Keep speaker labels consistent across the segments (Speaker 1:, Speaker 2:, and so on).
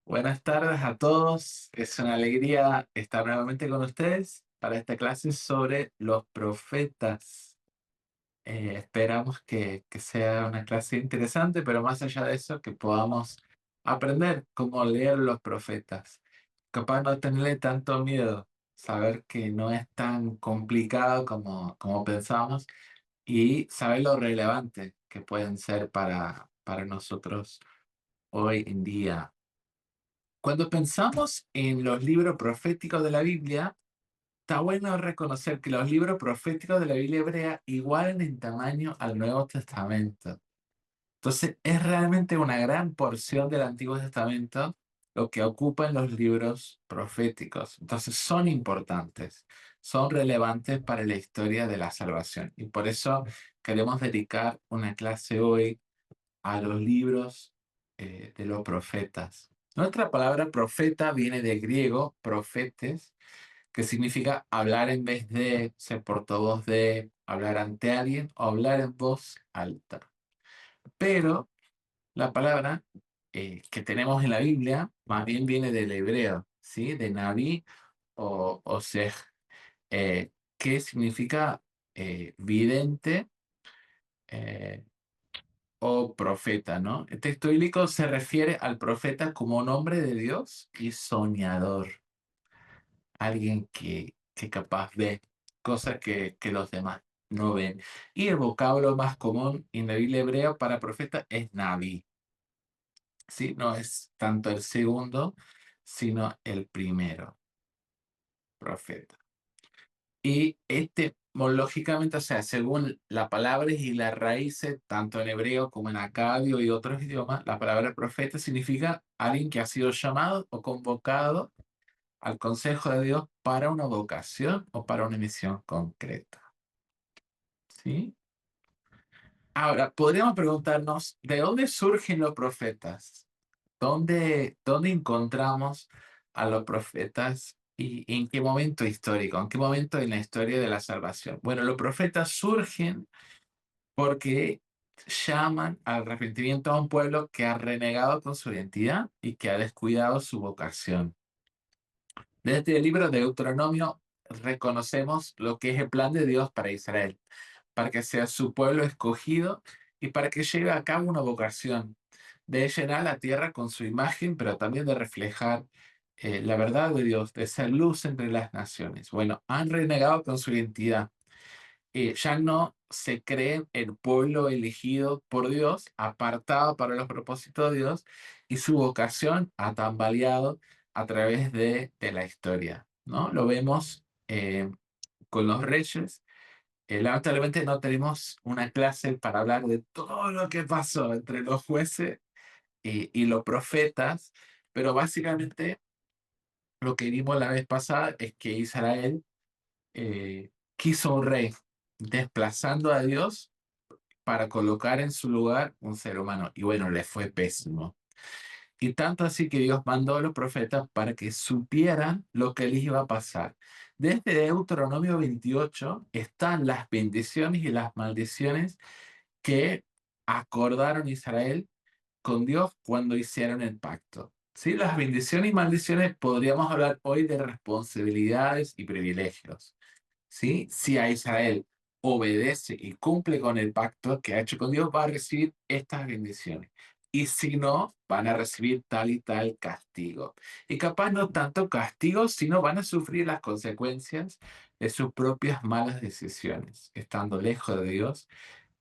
Speaker 1: Buenas tardes a todos. Es una alegría estar nuevamente con ustedes para esta clase sobre los profetas. Esperamos que sea una clase interesante, pero más allá de eso, que podamos aprender cómo leer los profetas. Capaz no tenerle tanto miedo, saber que no es tan complicado como pensamos y saber lo relevante que pueden ser para nosotros hoy en día. Cuando pensamos en los libros proféticos de la Biblia, está bueno reconocer que los libros proféticos de la Biblia hebrea igualan en tamaño al Nuevo Testamento. Entonces, es realmente una gran porción del Antiguo Testamento lo que ocupan los libros proféticos. Entonces, son importantes, son relevantes para la historia de la salvación. Y por eso queremos dedicar una clase hoy a los libros de los profetas. Nuestra palabra profeta viene del griego profetes, que significa hablar en vez de, ser portavoz de, hablar ante alguien o hablar en voz alta. Pero la palabra que tenemos en la Biblia más bien viene del hebreo, ¿sí? De Naví o Sej, que significa vidente, eh, o profeta, ¿no? El texto bíblico se refiere al profeta como un hombre de Dios y soñador, alguien que capaz ve cosas que los demás no ven. Y el vocablo más común en la Biblia hebrea para profeta es Naví, ¿sí? No es tanto el segundo, sino el primero, profeta. Y lógicamente, o sea, según la palabra y las raíces, tanto en hebreo como en acadio y otros idiomas, la palabra profeta significa alguien que ha sido llamado o convocado al consejo de Dios para una vocación o para una misión concreta. ¿Sí? Ahora, podríamos preguntarnos, ¿de dónde surgen los profetas? ¿Dónde encontramos a los profetas y en qué momento histórico, en qué momento en la historia de la salvación? Bueno, los profetas surgen porque llaman al arrepentimiento a un pueblo que ha renegado con su identidad y que ha descuidado su vocación. Desde el libro de Deuteronomio reconocemos lo que es el plan de Dios para Israel, para que sea su pueblo escogido y para que lleve a cabo una vocación de llenar la tierra con su imagen, pero también de reflejar la verdad de Dios, de ser luz entre las naciones. Bueno, han renegado con su identidad. Ya no se cree el pueblo elegido por Dios, apartado para los propósitos de Dios, y su vocación ha tambaleado a través de la historia, ¿no? Lo vemos con los reyes. Lamentablemente no tenemos una clase para hablar de todo lo que pasó entre los jueces y los profetas, pero básicamente lo que vimos la vez pasada es que Israel quiso un rey, desplazando a Dios para colocar en su lugar un ser humano. Y bueno, le fue pésimo. Y tanto así que Dios mandó a los profetas para que supieran lo que les iba a pasar. Desde Deuteronomio 28 están las bendiciones y las maldiciones que acordaron Israel con Dios cuando hicieron el pacto. ¿Sí? Las bendiciones y maldiciones podríamos hablar hoy de responsabilidades y privilegios. ¿Sí? Si a Israel obedece y cumple con el pacto que ha hecho con Dios, va a recibir estas bendiciones. Y si no, van a recibir tal y tal castigo. Y capaz no tanto castigo, sino van a sufrir las consecuencias de sus propias malas decisiones, estando lejos de Dios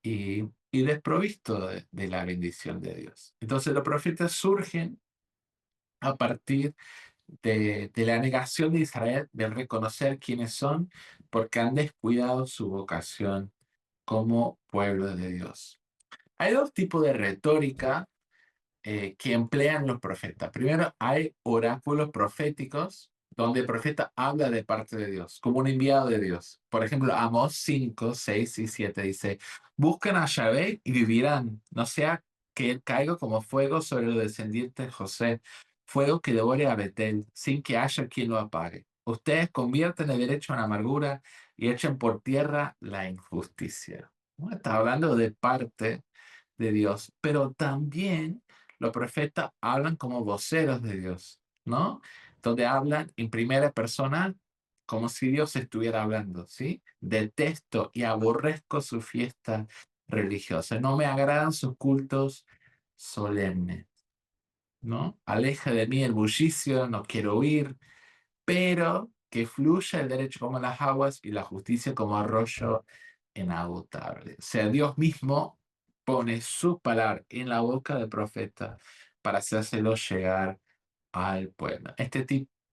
Speaker 1: y desprovisto de la bendición de Dios. Entonces los profetas surgen a partir de la negación de Israel de reconocer quiénes son porque han descuidado su vocación como pueblo de Dios. Hay dos tipos de retórica que emplean los profetas. Primero, hay oráculos proféticos donde el profeta habla de parte de Dios, como un enviado de Dios. Por ejemplo, Amós 5, 6 y 7 dice, buscan a Yahvé y vivirán, no sea que él caiga como fuego sobre los descendientes de José, fuego que devore a Betel, sin que haya quien lo apague. Ustedes convierten el derecho en amargura y echen por tierra la injusticia. ¿No? Está hablando de parte de Dios, pero también Los profetas hablan como voceros de Dios, ¿no? Donde hablan en primera persona como si Dios estuviera hablando, ¿sí? Detesto y aborrezco su fiesta religiosa. No me agradan sus cultos solemnes, ¿no? Aleja de mí el bullicio, no quiero oír, pero que fluya el derecho como las aguas y la justicia como arroyo inagotable. O sea, Dios mismo pone su palabra en la boca del profeta para hacérselo llegar al pueblo.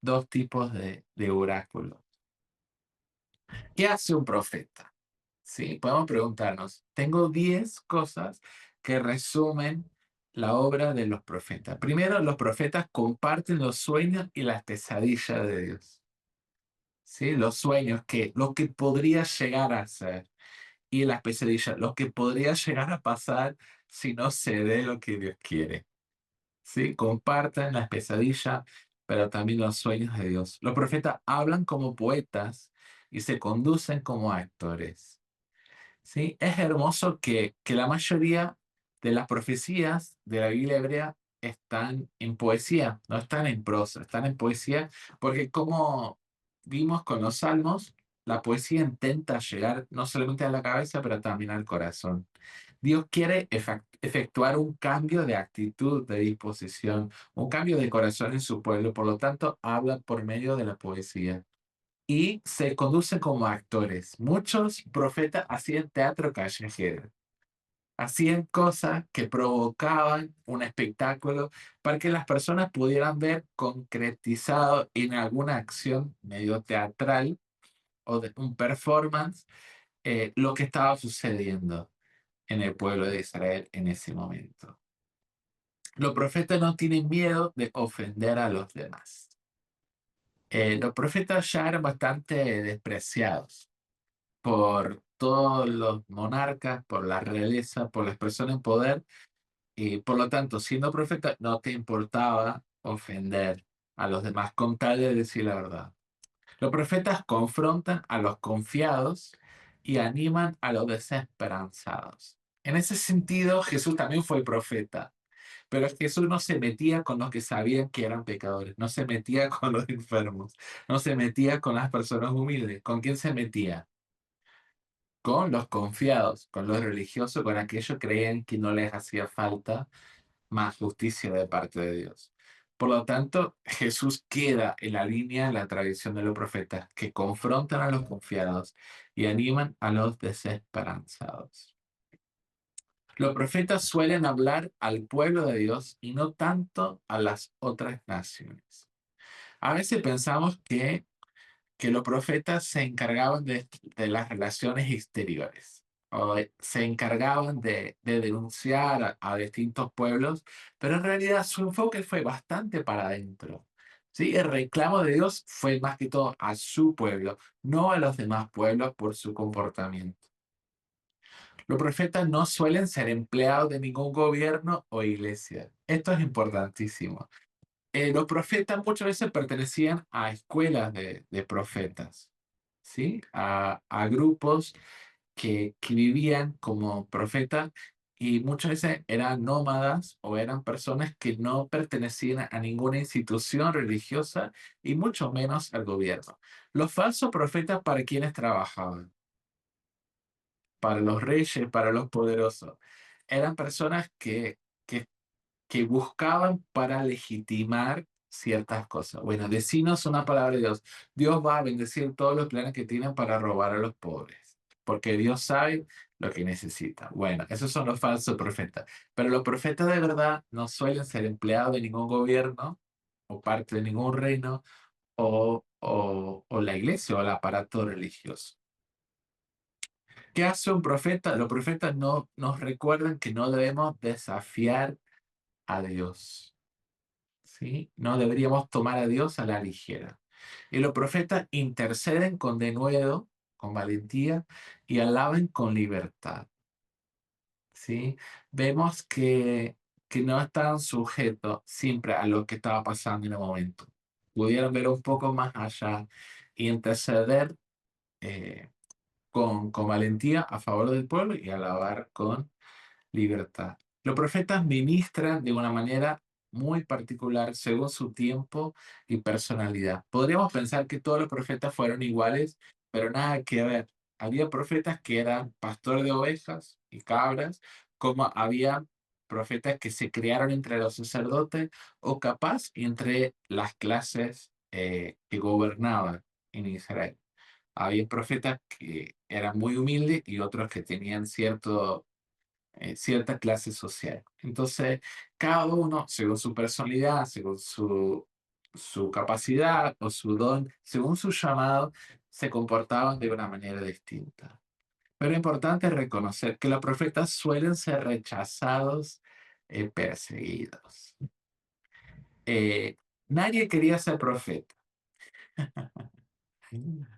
Speaker 1: Dos tipos de oráculos. ¿Qué hace un profeta? Sí, podemos preguntarnos. Tengo 10 cosas que resumen la obra de los profetas. Primero, los profetas comparten los sueños y las pesadillas de Dios. ¿Sí? Los sueños, lo que podría llegar a ser, y las pesadillas, lo que podría llegar a pasar si no se dé lo que Dios quiere. ¿Sí? Comparten las pesadillas, pero también los sueños de Dios. Los profetas hablan como poetas y se conducen como actores. ¿Sí? Es hermoso que la mayoría de las profecías de la Biblia hebrea están en poesía, no están en prosa, están en poesía, porque como vimos con los salmos, la poesía intenta llegar no solamente a la cabeza, pero también al corazón. Dios quiere efectuar un cambio de actitud, de disposición, un cambio de corazón en su pueblo, por lo tanto, habla por medio de la poesía y se conducen como actores. Muchos profetas hacían teatro callejero, hacían cosas que provocaban un espectáculo para que las personas pudieran ver concretizado en alguna acción medio teatral o de un performance lo que estaba sucediendo en el pueblo de Israel en ese momento. Los profetas no tienen miedo de ofender a los demás. Los profetas ya eran bastante despreciados por todos los monarcas, por la realeza, por las personas en poder, y por lo tanto, siendo profeta, no te importaba ofender a los demás con tal de decir la verdad. Los profetas confrontan a los confiados y animan a los desesperanzados. En ese sentido, Jesús también fue profeta, pero Jesús no se metía con los que sabían que eran pecadores, no se metía con los enfermos, no se metía con las personas humildes. ¿Con quién se metía? Con los confiados, con los religiosos, con aquellos que creían que no les hacía falta más justicia de parte de Dios. Por lo tanto, Jesús queda en la línea, en la tradición de los profetas, que confrontan a los confiados y animan a los desesperanzados. Los profetas suelen hablar al pueblo de Dios y no tanto a las otras naciones. A veces pensamos que los profetas se encargaban de las relaciones exteriores, o se encargaban de denunciar a distintos pueblos, pero en realidad su enfoque fue bastante para adentro. ¿Sí? El reclamo de Dios fue más que todo a su pueblo, no a los demás pueblos por su comportamiento. Los profetas no suelen ser empleados de ningún gobierno o iglesia. Esto es importantísimo. Los profetas muchas veces pertenecían a escuelas de profetas, ¿sí? A grupos que vivían como profetas y muchas veces eran nómadas o eran personas que no pertenecían a ninguna institución religiosa y mucho menos al gobierno. Los falsos profetas, ¿para quienes trabajaban? Para los reyes, para los poderosos. Eran personas que buscaban para legitimar ciertas cosas. Bueno, decinos una palabra de Dios. Dios va a bendecir todos los planes que tienen para robar a los pobres, porque Dios sabe lo que necesita. Bueno, esos son los falsos profetas. Pero los profetas de verdad no suelen ser empleados de ningún gobierno o parte de ningún reino o la iglesia o el aparato religioso. ¿Qué hace un profeta? Los profetas no, nos recuerdan que no debemos desafiar a Dios. ¿Sí? No deberíamos tomar a Dios a la ligera. Y los profetas interceden con denuedo, con valentía, y alaban con libertad. ¿Sí? Vemos que no están sujetos siempre a lo que estaba pasando en el momento. Pudieron ver un poco más allá y interceder con valentía a favor del pueblo y alabar con libertad. Los profetas ministran de una manera muy particular según su tiempo y personalidad. Podríamos pensar que todos los profetas fueron iguales, pero nada que ver. Había profetas que eran pastor de ovejas y cabras, como había profetas que se criaron entre los sacerdotes o capaz entre las clases que gobernaban en Israel. Había profetas que eran muy humildes y otros que tenían cierta clase social. Entonces, cada uno, según su personalidad, según su capacidad o su don, según su llamado, se comportaban de una manera distinta. Pero es importante reconocer que los profetas suelen ser rechazados y perseguidos. Eh, Nadie quería ser profeta.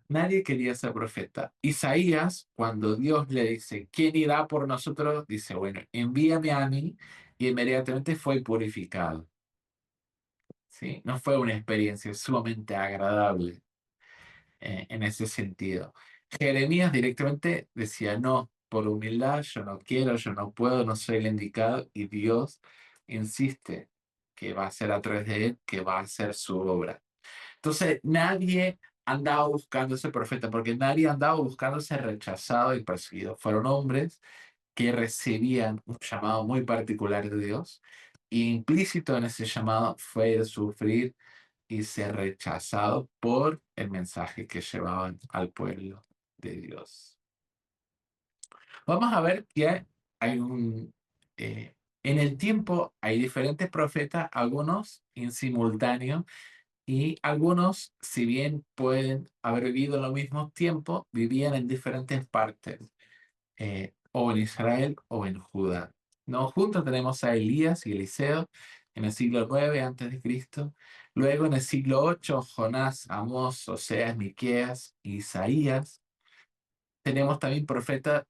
Speaker 1: Nadie quería ser profeta. Isaías, cuando Dios le dice, ¿quién irá por nosotros? Dice, bueno, envíame a mí, y inmediatamente fue purificado. ¿Sí? No fue una experiencia sumamente agradable en ese sentido. Jeremías directamente decía, no, por humildad, yo no quiero, yo no puedo, no soy el indicado, y Dios insiste que va a ser a través de él, que va a hacer su obra. Entonces, nadie andaba buscando ese profeta, porque nadie andaba buscando ser rechazado y perseguido. Fueron hombres que recibían un llamado muy particular de Dios, y implícito en ese llamado fue el sufrir y ser rechazado por el mensaje que llevaban al pueblo de Dios. Vamos a ver que hay en el tiempo hay diferentes profetas, algunos en simultáneo. Y algunos, si bien pueden haber vivido en el mismo tiempo, vivían en diferentes partes, o en Israel o en Judá. No, juntos tenemos a Elías y Eliseo en el siglo 9 antes de Cristo. Luego en el siglo 8 Jonás, Amós, Oseas, Miqueas, Isaías. Tenemos también profetas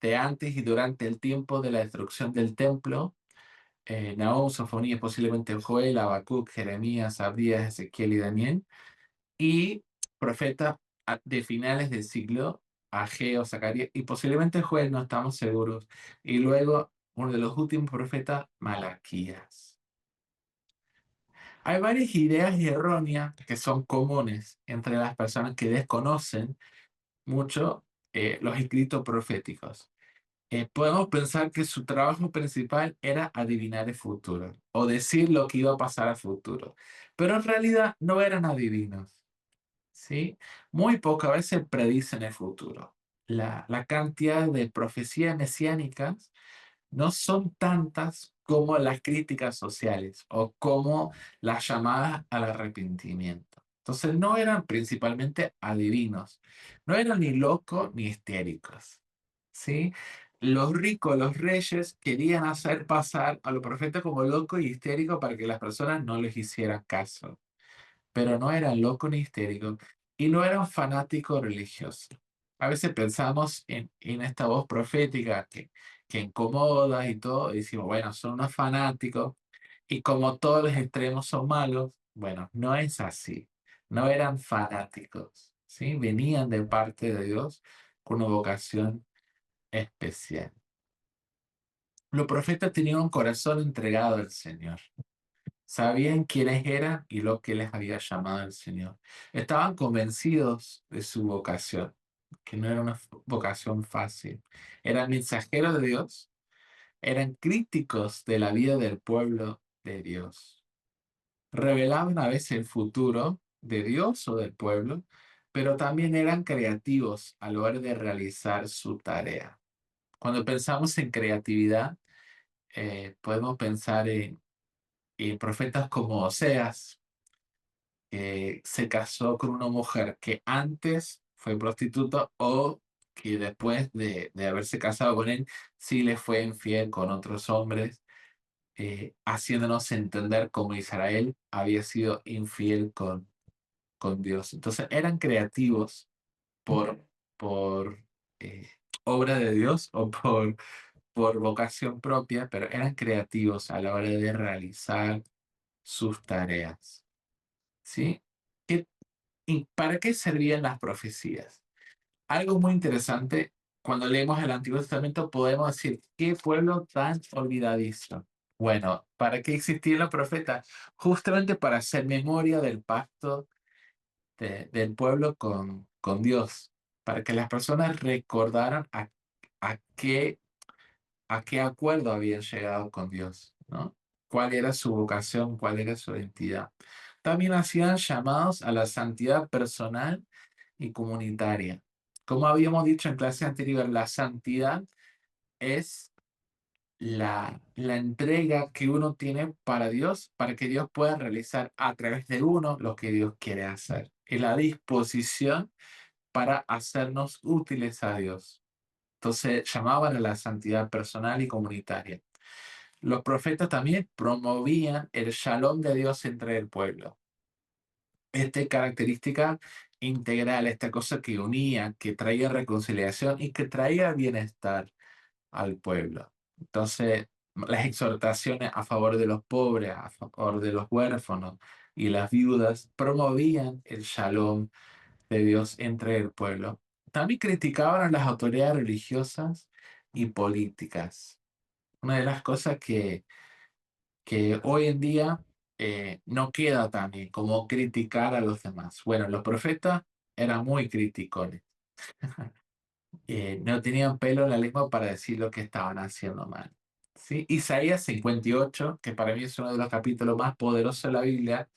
Speaker 1: de antes y durante el tiempo de la destrucción del templo. Nahum, Sofonías, posiblemente Joel, Habacuc, Jeremías, Abdías, Ezequiel y Daniel. Y profeta de finales del siglo, Ageo, Zacarías, y posiblemente Joel, no estamos seguros. Y luego uno de los últimos profetas, Malaquías. Hay varias ideas erróneas que son comunes entre las personas que desconocen mucho los escritos proféticos. Podemos pensar que su trabajo principal era adivinar el futuro o decir lo que iba a pasar al futuro, pero en realidad no eran adivinos. ¿Sí? Muy pocas veces predicen el futuro. La cantidad de profecías mesiánicas no son tantas como las críticas sociales o como las llamadas al arrepentimiento. Entonces no eran principalmente adivinos, no eran ni locos ni histéricos. ¿Sí? Los ricos, los reyes querían hacer pasar a los profetas como locos y histéricos para que las personas no les hicieran caso, pero no eran locos ni histéricos y no eran fanáticos religiosos. A veces pensamos en esta voz profética que incomoda y todo, y decimos, bueno, son unos fanáticos, y como todos los extremos son malos, bueno, no es así. No eran fanáticos, ¿sí? Venían de parte de Dios con una vocación especial. Los profetas tenían un corazón entregado al Señor. Sabían quiénes eran y lo que les había llamado el Señor. Estaban convencidos de su vocación, que no era una vocación fácil. Eran mensajeros de Dios, eran críticos de la vida del pueblo de Dios. Revelaban a veces el futuro de Dios o del pueblo, pero también eran creativos a la hora de realizar su tarea. Cuando pensamos en creatividad, podemos pensar en profetas como Oseas, que se casó con una mujer que antes fue prostituta o que después de haberse casado con él, sí le fue infiel con otros hombres, haciéndonos entender cómo Israel había sido infiel con Dios. Entonces eran creativos por obra de Dios o por vocación propia, pero eran creativos a la hora de realizar sus tareas. ¿Sí? ¿Qué ¿Y para qué servían las profecías? Algo muy interesante, cuando leemos el Antiguo Testamento podemos decir, qué pueblo tan olvidadizo. Bueno, ¿para qué existían los profetas? Justamente para hacer memoria del pacto del pueblo con Dios, para que las personas recordaran a qué, a qué acuerdo habían llegado con Dios, ¿no? Cuál era su vocación, cuál era su identidad. También hacían llamados a la santidad personal y comunitaria. Como habíamos dicho en clase anterior, la santidad es la entrega que uno tiene para Dios, para que Dios pueda realizar a través de uno lo que Dios quiere hacer. Y la disposición para hacernos útiles a Dios. Entonces llamaban a la santidad personal y comunitaria. Los profetas también promovían el shalom de Dios entre el pueblo. Esta característica integral, esta cosa que unía, que traía reconciliación y que traía bienestar al pueblo. Entonces, las exhortaciones a favor de los pobres, a favor de los huérfanos y las viudas promovían el shalom de Dios entre el pueblo. También criticaban a las autoridades religiosas y políticas. Una de las cosas que hoy en día no queda tan bien como criticar a los demás. Bueno, los profetas eran muy criticones. No tenían pelo en la lengua para decir lo que estaban haciendo mal. ¿Sí? Isaías 58, que para mí es uno de los capítulos más poderosos de la Biblia,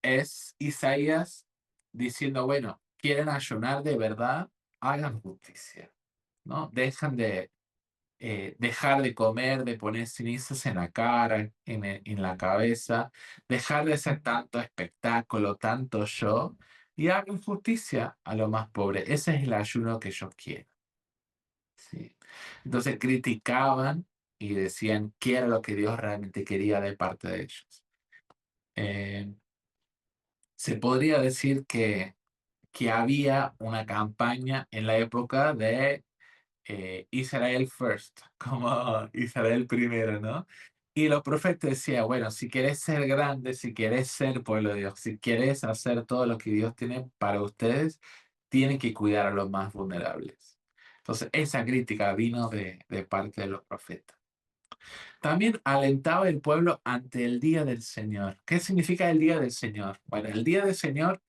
Speaker 1: es Isaías diciendo, bueno, quieren ayunar de verdad, hagan justicia, ¿no? Dejar de comer, de poner cenizas en la cara, en la cabeza, dejar de hacer tanto espectáculo, tanto show, y hagan justicia a los más pobres. Ese es el ayuno que yo quiero. ¿Sí? Entonces criticaban y decían qué era lo que Dios realmente quería de parte de ellos. Eh, Se podría decir que había una campaña en la época de Israel First, como Israel primero, ¿no? Y los profetas decían, bueno, si quieres ser grande, si quieres ser pueblo de Dios, si quieres hacer todo lo que Dios tiene para ustedes, tienen que cuidar a los más vulnerables. Entonces, esa crítica vino de parte de los profetas. También alentaba el pueblo ante el día del Señor. ¿Qué significa el día del Señor? Bueno, el día del Señor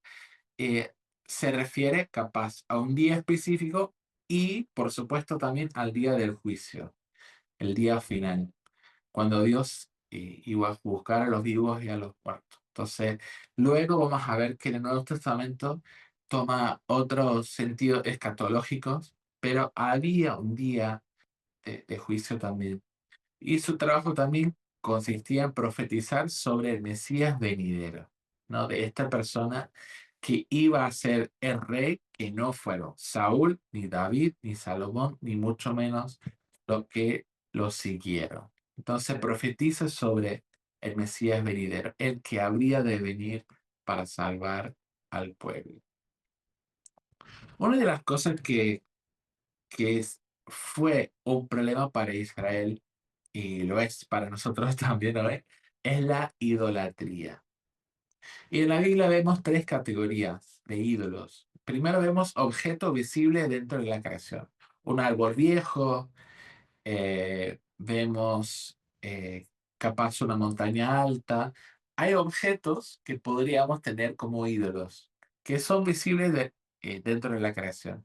Speaker 1: eh, se refiere capaz a un día específico y, por supuesto, también al día del juicio, el día final, cuando Dios iba a buscar a los vivos y a los muertos. Entonces, luego vamos a ver que el Nuevo Testamento toma otros sentidos escatológicos, pero había un día de juicio también. Y su trabajo también consistía en profetizar sobre el Mesías venidero, ¿no? De esta persona que iba a ser el rey que no fueron Saúl, ni David, ni Salomón, ni mucho menos los que lo siguieron. Entonces profetiza sobre el Mesías venidero, el que habría de venir para salvar al pueblo. Una de las cosas fue un problema para Israel y lo es para nosotros también hoy, es la idolatría. Y en la Biblia vemos tres categorías de ídolos. Primero vemos objetos visibles dentro de la creación. Un árbol viejo, vemos capaz una montaña alta. Hay objetos que podríamos tener como ídolos, que son visibles dentro de la creación.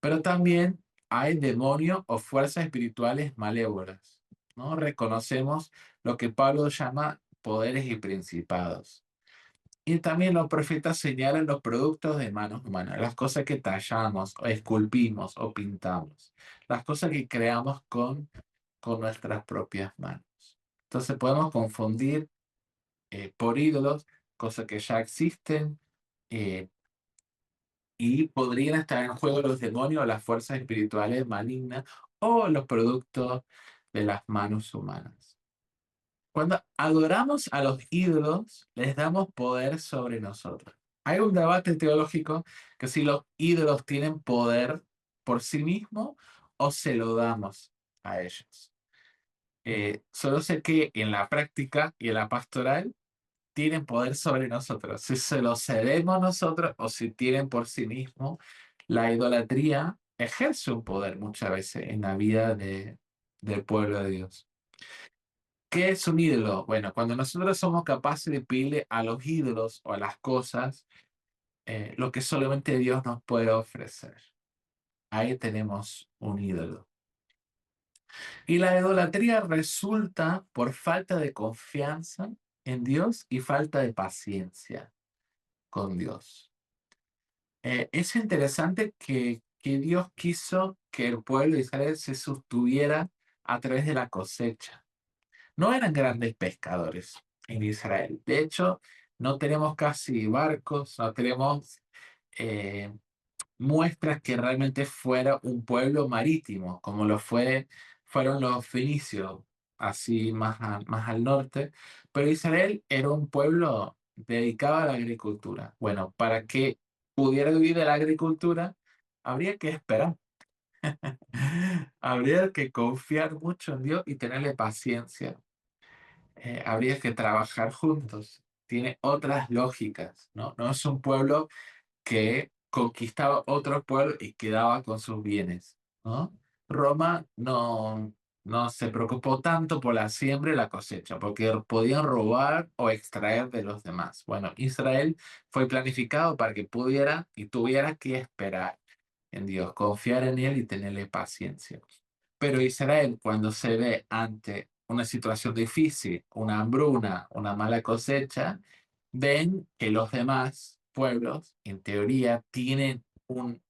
Speaker 1: Pero también hay demonios o fuerzas espirituales malévolas, ¿no? Reconocemos lo que Pablo llama poderes y principados. Y también los profetas señalan los productos de manos humanas, las cosas que tallamos, o esculpimos o pintamos, las cosas que creamos con nuestras propias manos. Entonces podemos confundir por ídolos cosas que ya existen, eh, y podrían estar en juego los demonios, las fuerzas espirituales malignas o los productos de las manos humanas. Cuando adoramos a los ídolos, les damos poder sobre nosotros. Hay un debate teológico que si los ídolos tienen poder por sí mismos o se lo damos a ellos. Solo sé que en la práctica y en la pastoral tienen poder sobre nosotros. Si se lo cedemos nosotros o si tienen por sí mismos, la idolatría ejerce un poder muchas veces en la vida del pueblo de Dios. ¿Qué es un ídolo? Bueno, cuando nosotros somos capaces de pedirle a los ídolos o a las cosas lo que solamente Dios nos puede ofrecer, ahí tenemos un ídolo. Y la idolatría resulta por falta de confianza en Dios y falta de paciencia con Dios. Es interesante que Dios quiso que el pueblo de Israel se sostuviera a través de la cosecha. No eran grandes pescadores en Israel. De hecho, no tenemos casi barcos, no tenemos eh, muestras que realmente fuera un pueblo marítimo, como fueron los fenicios, así más al norte. Pero Israel era un pueblo dedicado a la agricultura. Bueno, para que pudiera vivir de la agricultura, habría que esperar. Habría que confiar mucho en Dios y tenerle paciencia. Habría que trabajar juntos. Tiene otras lógicas, ¿no? No es un pueblo que conquistaba otros pueblos y quedaba con sus bienes, ¿no? Roma no se preocupó tanto por la siembra y la cosecha, porque podían robar o extraer de los demás. Bueno, Israel fue planificado para que pudiera y tuviera que esperar en Dios, confiar en Él y tenerle paciencia. Pero Israel, cuando se ve ante una situación difícil, una hambruna, una mala cosecha, ven que los demás pueblos, en teoría, tienen un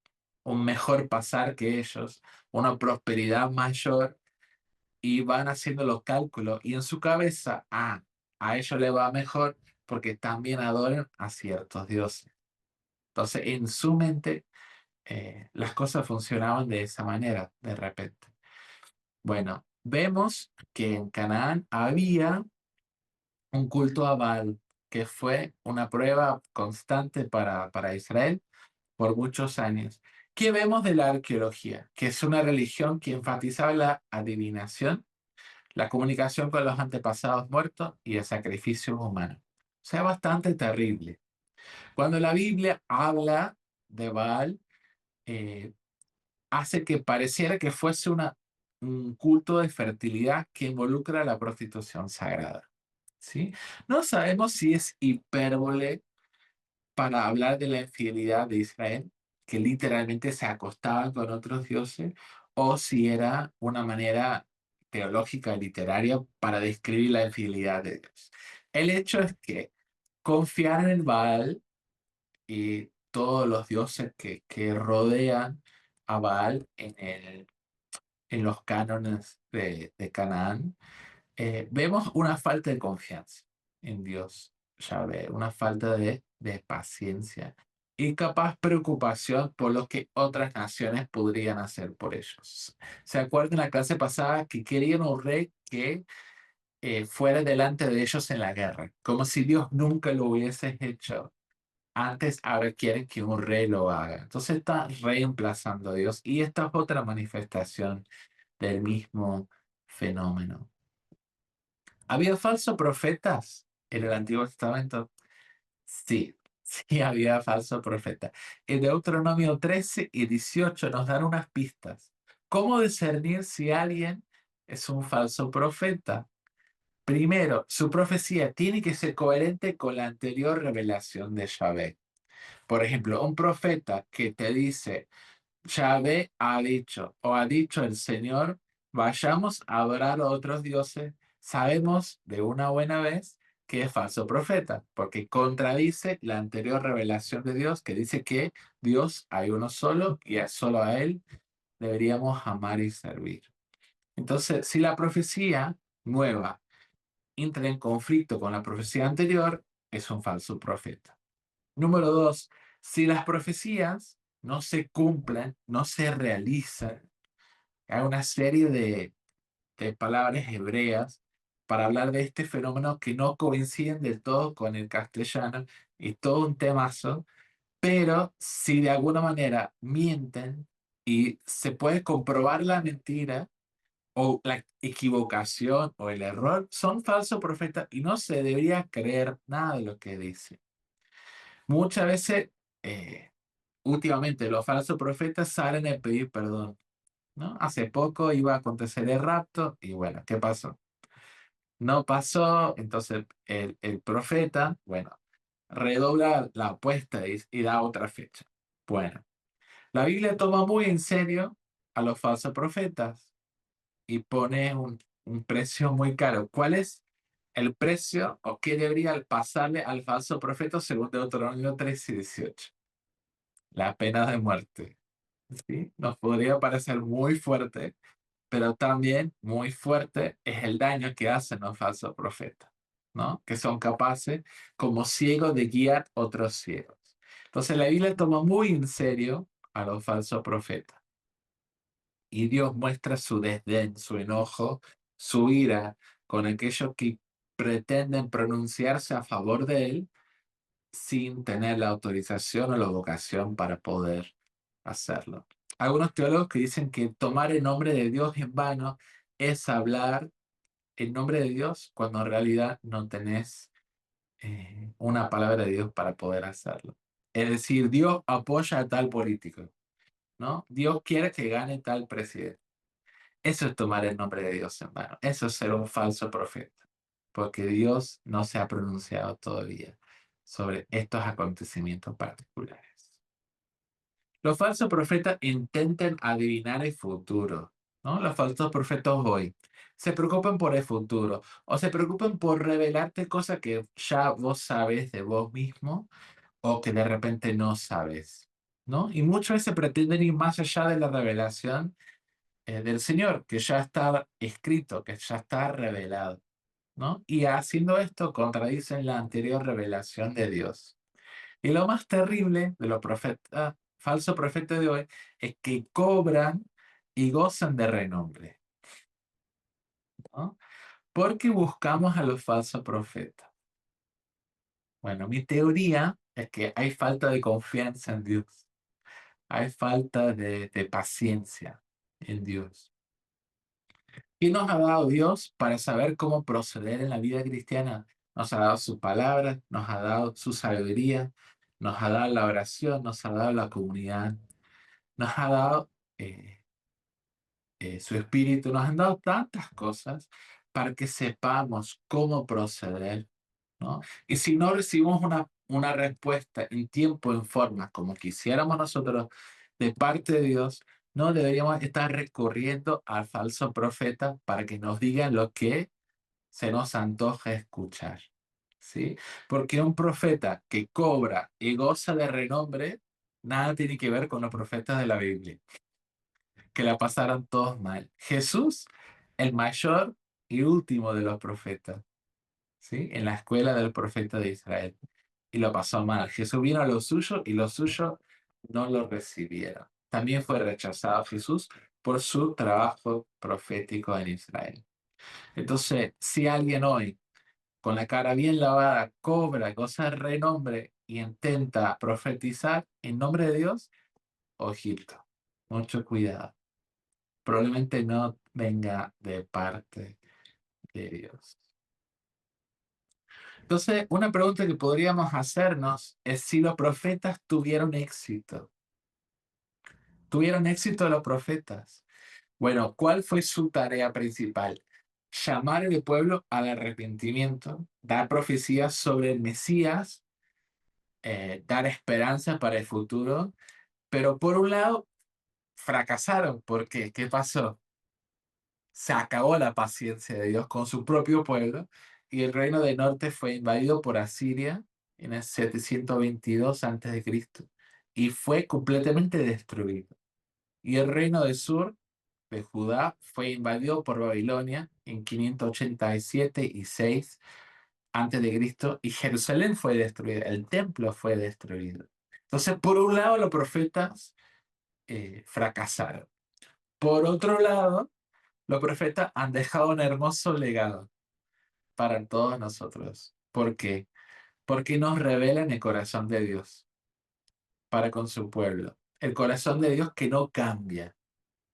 Speaker 1: mejor pasar que ellos, una prosperidad mayor, y van haciendo los cálculos. Y en su cabeza, a ellos les va mejor porque también adoran a ciertos dioses. Entonces, en su mente, las cosas funcionaban de esa manera, de repente. Bueno, vemos que en Canaán había un culto a Baal, que fue una prueba constante para Israel por muchos años. ¿Qué vemos de la arqueología? Que es una religión que enfatizaba la adivinación, la comunicación con los antepasados muertos y el sacrificio humano. O sea, bastante terrible. Cuando la Biblia habla de Baal, eh, hace que pareciera que fuese un culto de fertilidad que involucra la prostitución sagrada. ¿Sí? No sabemos si es hipérbole para hablar de la infidelidad de Israel, que literalmente se acostaban con otros dioses, o si era una manera teológica, literaria, para describir la infidelidad de Dios. El hecho es que confiar en Baal y todos los dioses que rodean a Baal en los cánones de Canaán, vemos una falta de confianza en Dios, Yahvé, una falta de paciencia y capaz preocupación por lo que otras naciones podrían hacer por ellos. ¿Se acuerdan la clase pasada que querían un rey que fuera delante de ellos en la guerra? Como si Dios nunca lo hubiese hecho. Antes, ahora quieren que un rey lo haga. Entonces está reemplazando a Dios y esta es otra manifestación del mismo fenómeno. ¿Había falsos profetas en el Antiguo Testamento? Sí, sí había falsos profetas. En Deuteronomio 13 y 18 nos dan unas pistas. ¿Cómo discernir si alguien es un falso profeta? Primero, su profecía tiene que ser coherente con la anterior revelación de Yahvé. Por ejemplo, un profeta que te dice, Yahvé ha dicho o ha dicho el Señor, vayamos a adorar a otros dioses, sabemos de una buena vez que es falso profeta, porque contradice la anterior revelación de Dios que dice que Dios hay uno solo y solo a Él deberíamos amar y servir. Entonces, si la profecía nueva entra en conflicto con la profecía anterior, es un falso profeta. Número dos, si las profecías no se cumplen, no se realizan, hay una serie de palabras hebreas para hablar de este fenómeno que no coinciden del todo con el castellano y todo un temazo, pero si de alguna manera mienten y se puede comprobar la mentira o la equivocación o el error, son falsos profetas y no se debería creer nada de lo que dicen. Muchas veces... eh, últimamente los falsos profetas salen a pedir perdón, ¿no? Hace poco iba a acontecer el rapto y bueno, ¿qué pasó? No pasó, entonces el profeta, bueno, redobla la apuesta y da otra fecha. Bueno, la Biblia toma muy en serio a los falsos profetas y pone un precio muy caro. ¿Cuál es el precio o qué debería pasarle al falso profeta según Deuteronomio 3 y 18? La pena de muerte. ¿Sí? Nos podría parecer muy fuerte, pero también muy fuerte es el daño que hacen los falsos profetas, ¿no? Que son capaces, como ciegos, de guiar otros ciegos. Entonces la Biblia toma muy en serio a los falsos profetas y Dios muestra su desdén, su enojo, su ira con aquellos que pretenden pronunciarse a favor de él sin tener la autorización o la vocación para poder hacerlo. Algunos teólogos que dicen que tomar el nombre de Dios en vano es hablar en nombre de Dios cuando en realidad no tenés una palabra de Dios para poder hacerlo. Es decir, Dios apoya a tal político, ¿no? Dios quiere que gane tal presidente. Eso es tomar el nombre de Dios en vano. Eso es ser un falso profeta, porque Dios no se ha pronunciado todavía sobre estos acontecimientos particulares. Los falsos profetas intentan adivinar el futuro, ¿no? Los falsos profetas hoy se preocupan por el futuro o se preocupan por revelarte cosas que ya vos sabes de vos mismo o que de repente no sabes, ¿no? Y muchas veces pretenden ir más allá de la revelación del Señor, que ya está escrito, que ya está revelado, ¿no? Y haciendo esto contradicen la anterior revelación de Dios. Y lo más terrible de los profetas, falsos profetas de hoy, es que cobran y gozan de renombre, ¿no? Porque buscamos a los falsos profetas. Bueno, mi teoría es que hay falta de confianza en Dios, hay falta de paciencia en Dios. ¿Qué nos ha dado Dios para saber cómo proceder en la vida cristiana? Nos ha dado su palabra, nos ha dado su sabiduría, nos ha dado la oración, nos ha dado la comunidad, nos ha dado eh, su espíritu, nos han dado tantas cosas para que sepamos cómo proceder, ¿no? Y si no recibimos una respuesta en tiempo, en forma, como quisiéramos nosotros de parte de Dios, no deberíamos estar recurriendo al falso profeta para que nos digan lo que se nos antoja escuchar, ¿sí? Porque un profeta que cobra y goza de renombre, nada tiene que ver con los profetas de la Biblia, que la pasaron todos mal. Jesús, el mayor y último de los profetas, ¿sí? En la escuela del profeta de Israel. Y lo pasó mal. Jesús vino a lo suyo y los suyos no lo recibieron. También fue rechazado Jesús por su trabajo profético en Israel. Entonces, si alguien hoy, con la cara bien lavada, cobra, goza de renombre y intenta profetizar en nombre de Dios, ojito, mucho cuidado. Probablemente no venga de parte de Dios. Entonces, una pregunta que podríamos hacernos es si los profetas tuvieron éxito. ¿Tuvieron éxito los profetas? Bueno, ¿cuál fue su tarea principal? Llamar al pueblo al arrepentimiento, dar profecías sobre el Mesías, dar esperanza para el futuro, pero por un lado fracasaron porque, ¿qué pasó? Se acabó la paciencia de Dios con su propio pueblo y el reino del norte fue invadido por Asiria en el 722 a.C. y fue completamente destruido. Y el reino del sur de Judá fue invadido por Babilonia en 587 y 6 a.C. y Jerusalén fue destruida, el templo fue destruido. Entonces, por un lado, los profetas fracasaron. Por otro lado, los profetas han dejado un hermoso legado para todos nosotros. ¿Por qué? Porque nos revelan el corazón de Dios para con su pueblo. El corazón de Dios que no cambia,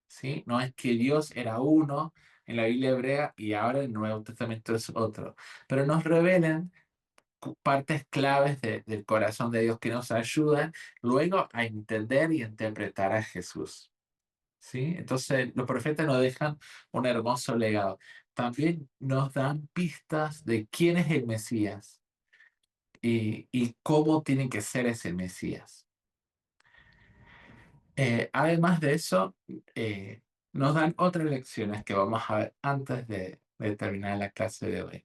Speaker 1: ¿sí? No es que Dios era uno en la Biblia hebrea y ahora el Nuevo Testamento es otro. Pero nos revelan partes claves del corazón de Dios que nos ayudan luego a entender y interpretar a Jesús. ¿Sí? Entonces, los profetas nos dejan un hermoso legado. También nos dan pistas de quién es el Mesías y cómo tiene que ser ese Mesías. Además de eso, nos dan otras lecciones que vamos a ver antes de terminar la clase de hoy.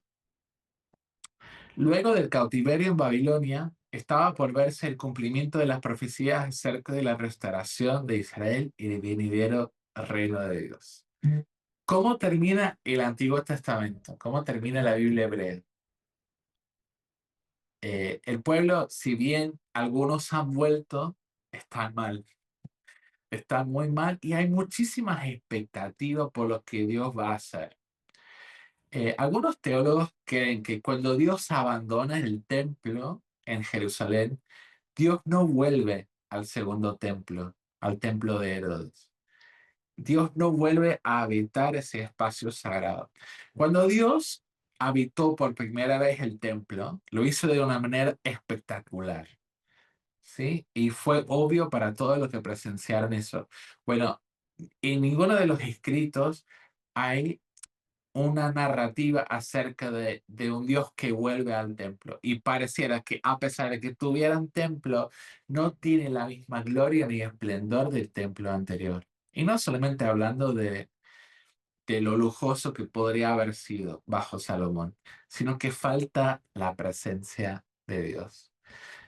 Speaker 1: Luego del cautiverio en Babilonia, estaba por verse el cumplimiento de las profecías acerca de la restauración de Israel y del venidero reino de Dios. ¿Cómo termina el Antiguo Testamento? ¿Cómo termina la Biblia hebrea? El pueblo, si bien algunos han vuelto, están mal, están muy mal y hay muchísimas expectativas por lo que Dios va a hacer. Algunos teólogos creen que cuando Dios abandona el templo en Jerusalén, Dios no vuelve al segundo templo, al templo de Herodes. Dios no vuelve a habitar ese espacio sagrado. Cuando Dios habitó por primera vez el templo, lo hizo de una manera espectacular, ¿sí? Y fue obvio para todos los que presenciaron eso. Bueno, en ninguno de los escritos hay una narrativa acerca de un Dios que vuelve al templo. Y pareciera que a pesar de que tuviera un templo, no tiene la misma gloria ni esplendor del templo anterior. Y no solamente hablando de lo lujoso que podría haber sido bajo Salomón, sino que falta la presencia de Dios.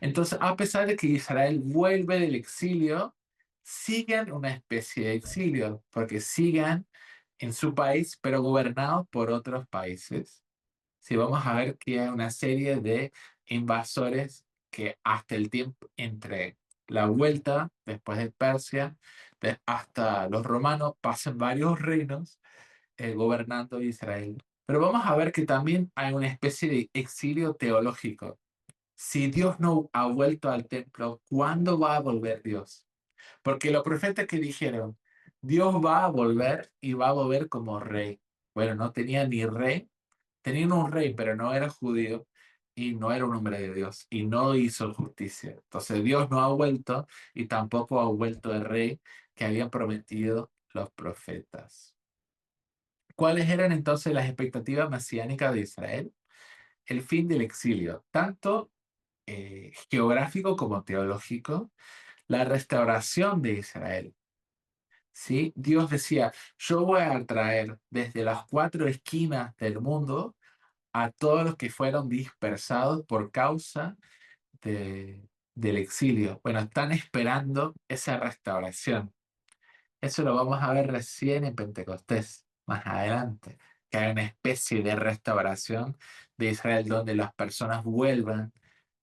Speaker 1: Entonces, a pesar de que Israel vuelve del exilio, siguen una especie de exilio, porque sigan en su país, pero gobernados por otros países. Si vamos a ver que hay una serie de invasores que hasta el tiempo entre la vuelta, después de Persia, hasta los romanos, pasan varios reinos gobernando Israel. Pero vamos a ver que también hay una especie de exilio teológico. Si Dios no ha vuelto al templo, ¿cuándo va a volver Dios? Porque los profetas que dijeron, Dios va a volver y va a volver como rey. Bueno, no tenía ni rey, tenían un rey, pero no era judío y no era un hombre de Dios y no hizo justicia. Entonces Dios no ha vuelto y tampoco ha vuelto el rey que habían prometido los profetas. ¿Cuáles eran entonces las expectativas mesiánicas de Israel? El fin del exilio, tanto geográfico como teológico, la restauración de Israel. ¿Sí? Dios decía, yo voy a traer desde las cuatro esquinas del mundo a todos los que fueron dispersados por causa del exilio. Bueno, están esperando esa restauración. Eso lo vamos a ver recién en Pentecostés, más adelante, que hay una especie de restauración de Israel donde las personas vuelvan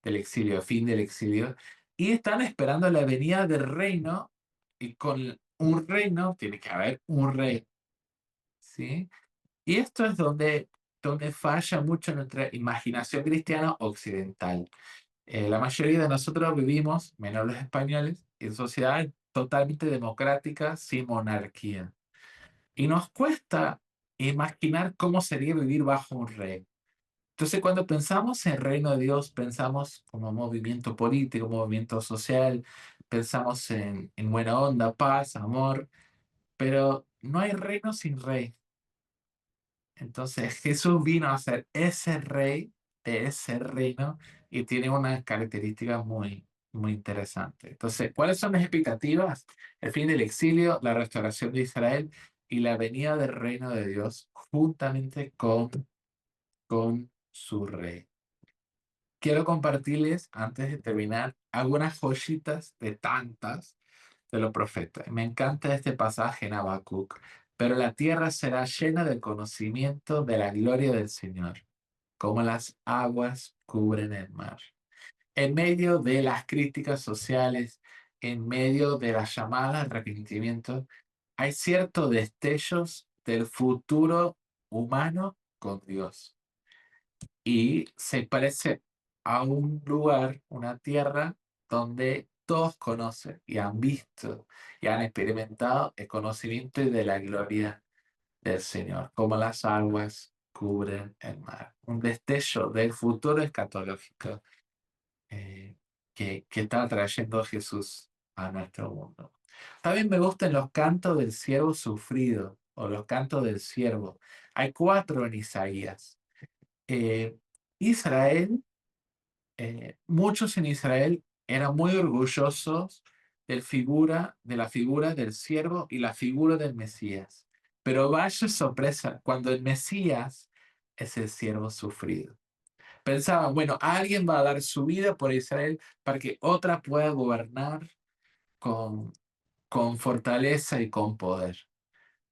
Speaker 1: del exilio, fin del exilio, y están esperando la venida del reino, y con un reino tiene que haber un rey, ¿sí? Y esto es donde falla mucho nuestra imaginación cristiana occidental. La mayoría de nosotros vivimos, menos los españoles, en sociedades totalmente democráticas, sin monarquía. Y nos cuesta imaginar cómo sería vivir bajo un rey. Entonces, cuando pensamos en reino de Dios, pensamos como movimiento político, movimiento social, pensamos en buena onda, paz, amor, pero no hay reino sin rey. Entonces Jesús vino a ser ese rey de ese reino y tiene unas características muy, muy interesantes. Entonces, ¿cuáles son las expectativas? El fin del exilio, la restauración de Israel y la venida del reino de Dios juntamente con su rey. Quiero compartirles, antes de terminar, algunas joyitas de tantas de los profetas. Me encanta este pasaje en Habacuc. Pero la tierra será llena del conocimiento de la gloria del Señor, como las aguas cubren el mar. En medio de las críticas sociales, en medio de las llamadas al arrepentimiento, hay ciertos destellos del futuro humano con Dios. Y se parece a un lugar, una tierra, donde todos conocen y han visto y han experimentado el conocimiento y de la gloria del Señor, como las aguas cubren el mar. Un destello del futuro escatológico eh, que está trayendo Jesús a nuestro mundo. También me gustan los cantos del siervo sufrido o los cantos del siervo. Hay cuatro en Isaías. Eh, Israel, muchos en Israel eran muy orgullosos de la figura del siervo y la figura del Mesías. Pero vaya sorpresa, cuando el Mesías es el siervo sufrido. Pensaban, bueno, alguien va a dar su vida por Israel para que otra pueda gobernar con, con fortaleza y con poder,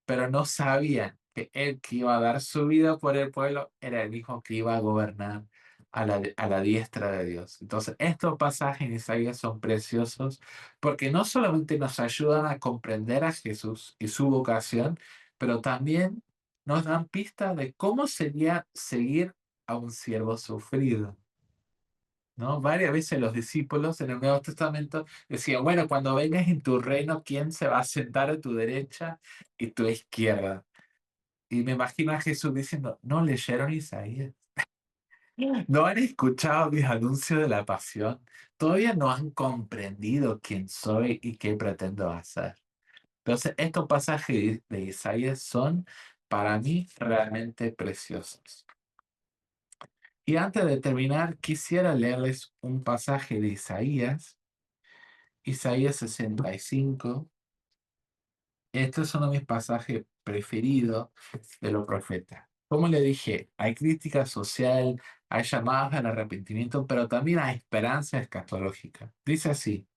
Speaker 1: pero no sabían que el que iba a dar su vida por el pueblo era el mismo que iba a gobernar a la diestra de Dios. Entonces, estos pasajes en Isaías son preciosos porque no solamente nos ayudan a comprender a Jesús y su vocación, pero también nos dan pistas de cómo sería seguir a un siervo sufrido. ¿No? Varias veces los discípulos en el Nuevo Testamento decían, bueno, cuando vengas en tu reino, ¿quién se va a sentar a tu derecha y tu izquierda? Y me imagino a Jesús diciendo, no leyeron Isaías, no han escuchado mis anuncios de la pasión, todavía no han comprendido quién soy y qué pretendo hacer. Entonces, estos pasajes de Isaías son para mí realmente preciosos. Y antes de terminar, quisiera leerles un pasaje de Isaías 65. Este es uno de mis pasajes preferidos de los profetas. Como le dije, hay crítica social, hay llamadas al arrepentimiento, pero también hay esperanza escatológica. Dice así,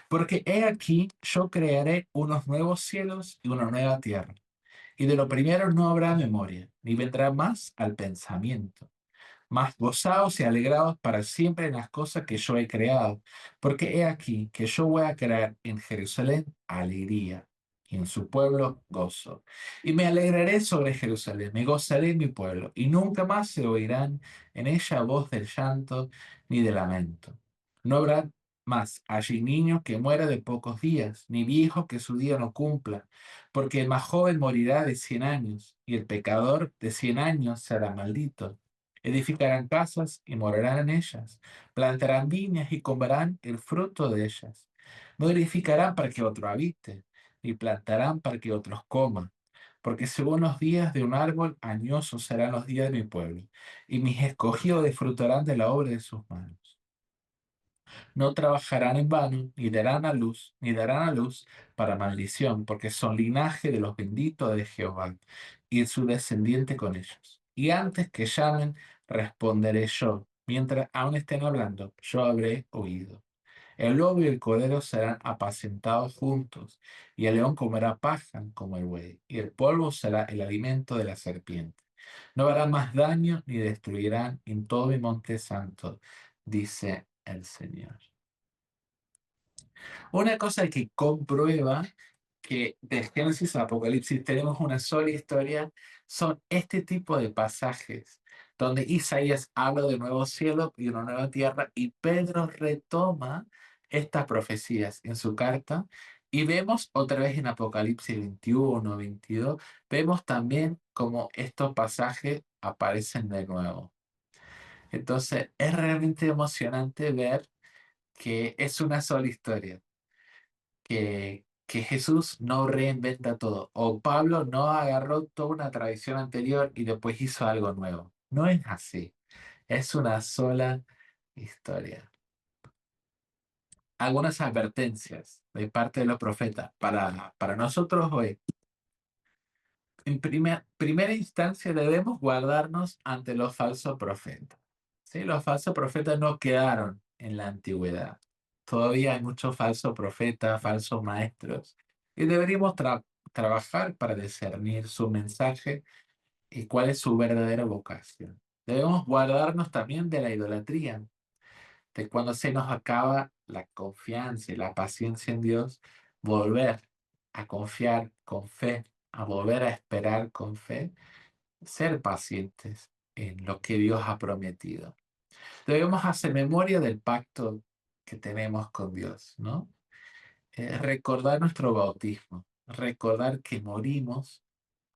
Speaker 1: porque he aquí, yo crearé unos nuevos cielos y una nueva tierra, y de lo primero no habrá memoria, ni vendrá más al pensamiento. Mas gozaos y alegraos para siempre en las cosas que yo he creado, porque he aquí que yo voy a crear en Jerusalén alegría y en su pueblo gozo. Y me alegraré sobre Jerusalén, me gozaré en mi pueblo, y nunca más se oirán en ella voz del llanto ni de lamento. No habrá más allí niño que muera de pocos días, ni viejo que su día no cumpla, porque el más joven morirá de 100 años, y el pecador de 100 años será maldito. Edificarán casas y morarán en ellas. Plantarán viñas y comerán el fruto de ellas. No edificarán para que otro habite, ni plantarán para que otros coman. Porque según los días de un árbol, añosos serán los días de mi pueblo, y mis escogidos disfrutarán de la obra de sus manos. No trabajarán en vano, ni darán a luz para maldición, porque son linaje de los benditos de Jehová, y su descendiente con ellos. Y antes que llamen, responderé yo. Mientras aún estén hablando, yo habré oído. El lobo y el cordero serán apacentados juntos, y el león comerá paja como el buey, y el polvo será el alimento de la serpiente. No hará más daño ni destruirán en todo mi monte santo, dice el Señor. Una cosa que comprueba que de Génesis a Apocalipsis tenemos una sola historia son este tipo de pasajes donde Isaías habla de nuevo cielo y una nueva tierra y Pedro retoma estas profecías en su carta y vemos otra vez en Apocalipsis 21, 22, vemos también cómo estos pasajes aparecen de nuevo. Entonces es realmente emocionante ver que es una sola historia que Jesús no reinventa todo, o Pablo no agarró toda una tradición anterior y después hizo algo nuevo. No es así, es una sola historia. Algunas advertencias de parte de los profetas para nosotros hoy. En primera instancia debemos guardarnos ante los falsos profetas. ¿Sí? Los falsos profetas no quedaron en la antigüedad. Todavía hay muchos falsos profetas, falsos maestros. Y deberíamos trabajar para discernir su mensaje y cuál es su verdadera vocación. Debemos guardarnos también de la idolatría, de cuando se nos acaba la confianza y la paciencia en Dios, volver a confiar con fe, a volver a esperar con fe, ser pacientes en lo que Dios ha prometido. Debemos hacer memoria del pacto que tenemos con Dios, ¿no? Recordar nuestro bautismo, recordar que morimos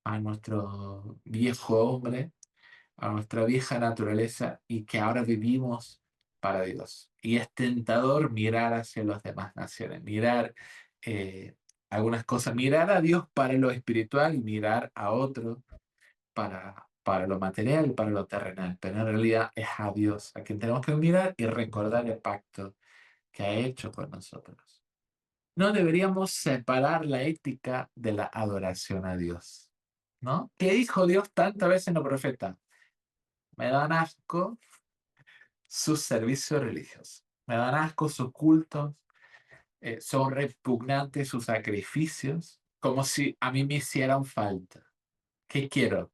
Speaker 1: a nuestro viejo hombre a nuestra vieja naturaleza y que ahora vivimos para Dios. Y es tentador mirar hacia las demás naciones, mirar eh, algunas cosas, mirar a Dios para lo espiritual y mirar a otro para lo material y para lo terrenal. Pero en realidad es a Dios a quien tenemos que mirar y recordar el pacto que ha hecho con nosotros. No deberíamos separar la ética de la adoración a Dios, ¿no? ¿Qué dijo Dios tantas veces en los profetas? Me dan asco sus servicios religiosos, me dan asco sus cultos, son repugnantes sus sacrificios, como si a mí me hicieran falta. ¿Qué quiero?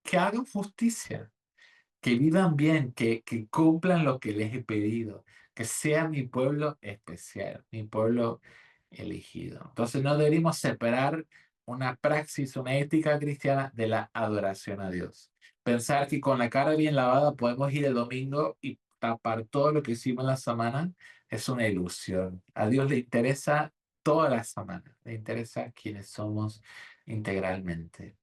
Speaker 1: Que hagan justicia, que vivan bien, que cumplan lo que les he pedido, que sea mi pueblo especial, mi pueblo elegido. Entonces no deberíamos separar una praxis, una ética cristiana de la adoración a Dios. Pensar que con la cara bien lavada podemos ir el domingo y tapar todo lo que hicimos en la semana es una ilusión. A Dios le interesa toda la semana, le interesa quienes somos integralmente.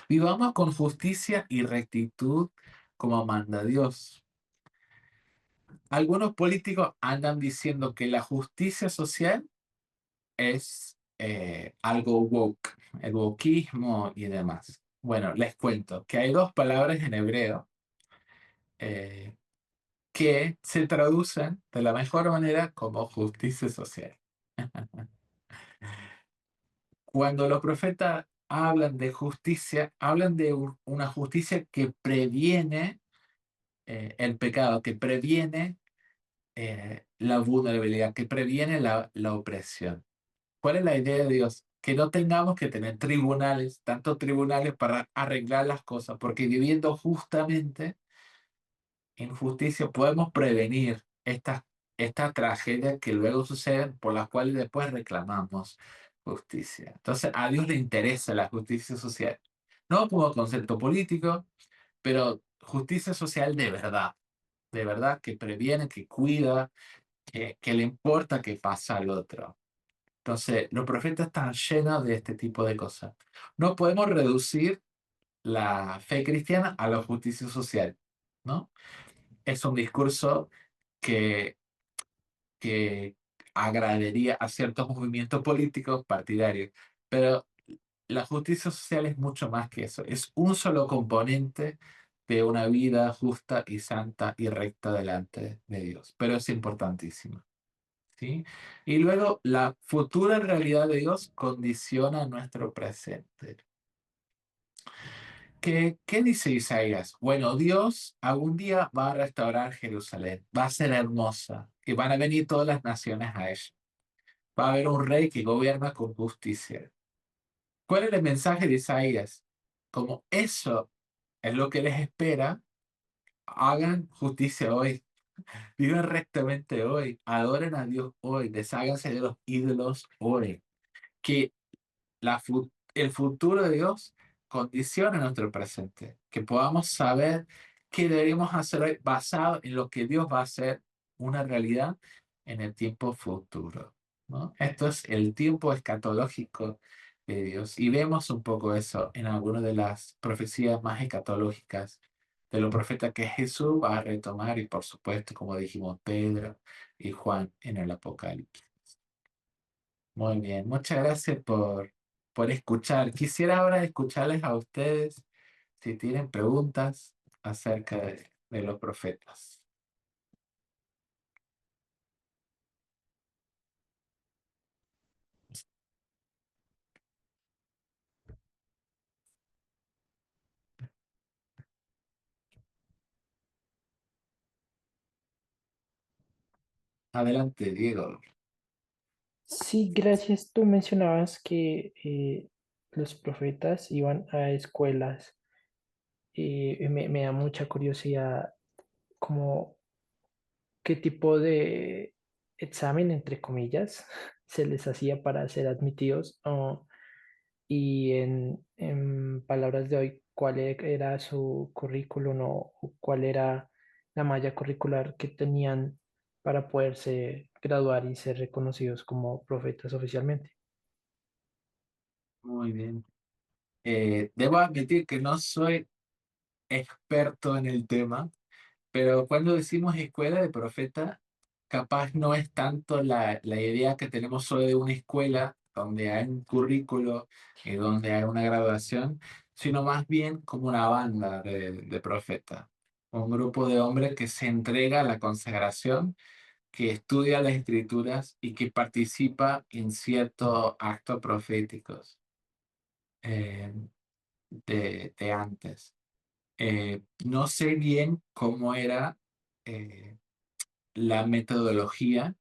Speaker 1: Vivamos con justicia y rectitud como manda Dios. Algunos políticos andan diciendo que la justicia social es algo woke, el wokismo y demás. Bueno, les cuento que hay dos palabras en hebreo eh, que se traducen de la mejor manera como justicia social. Cuando los profetas hablan de justicia, hablan de una justicia que previene el pecado, que previene la vulnerabilidad, que previene la opresión. ¿Cuál es la idea de Dios? Que no tengamos que tener tribunales, tantos tribunales para arreglar las cosas, porque viviendo justamente en justicia podemos prevenir estas tragedias que luego suceden, por las cuales después reclamamos justicia. Entonces, a Dios le interesa la justicia social, no como concepto político, pero justicia social de verdad, que previene, que cuida, que le importa que pasa al otro. Entonces, los profetas están llenos de este tipo de cosas. No podemos reducir la fe cristiana a la justicia social, ¿no? Es un discurso que, que agradaría a ciertos movimientos políticos partidarios, pero la justicia social es mucho más que eso. Es un solo componente de una vida justa y santa y recta delante de Dios, pero es importantísimo. ¿Sí? Y luego la futura realidad de Dios condiciona nuestro presente. ¿Qué dice Isaías? Bueno, Dios algún día va a restaurar Jerusalén, va a ser hermosa, y van a venir todas las naciones a ella. Va a haber un rey que gobierna con justicia. ¿Cuál es el mensaje de Isaías? Como eso es lo que les espera, hagan justicia hoy, vivan rectamente hoy, adoren a Dios hoy, desháganse de los ídolos hoy. Que el futuro de Dios condiciona nuestro presente, que podamos saber qué deberíamos hacer hoy basado en lo que Dios va a hacer una realidad en el tiempo futuro, ¿no? Esto es el tiempo escatológico de Dios y vemos un poco eso en algunas de las profecías más escatológicas de los profetas que Jesús va a retomar y por supuesto, como dijimos, Pedro y Juan en el Apocalipsis. Muy bien, muchas gracias por escuchar. Quisiera ahora escucharles a ustedes si tienen preguntas acerca de los profetas. Adelante, Diego.
Speaker 2: Sí, gracias. Tú mencionabas que los profetas iban a escuelas. Me da mucha curiosidad como qué tipo de examen, entre comillas, se les hacía para ser admitidos. Y en palabras de hoy, ¿cuál era su currículum o cuál era la malla curricular que tenían para poderse graduar y ser reconocidos como profetas oficialmente?
Speaker 1: Muy bien. Debo admitir que no soy experto en el tema, pero cuando decimos escuela de profeta, capaz no es tanto la idea que tenemos solo de una escuela donde hay un currículo y donde hay una graduación, sino más bien como una banda de profetas. Un grupo de hombres que se entrega a la consagración, que estudia las escrituras y que participa en ciertos actos proféticos eh, de antes. No sé bien cómo era eh, la metodología,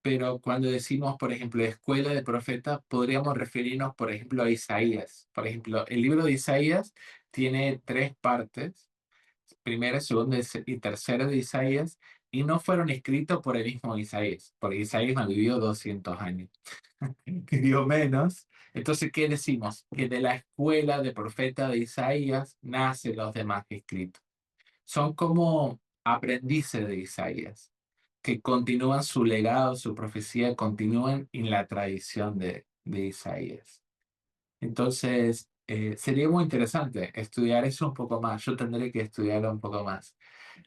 Speaker 1: pero cuando decimos, por ejemplo, escuela de profetas, podríamos referirnos, por ejemplo, a Isaías. Por ejemplo, el libro de Isaías tiene tres partes: primera, segunda y tercera de Isaías, y no fueron escritos por el mismo Isaías, porque Isaías no vivió 200 años, vivió menos. Entonces, ¿qué decimos? Que de la escuela de profeta de Isaías nacen los demás escritos. Son como aprendices de Isaías, que continúan su legado, su profecía, continúan en la tradición de Isaías. Entonces, sería muy interesante estudiar eso un poco más. Yo tendré que estudiarlo un poco más.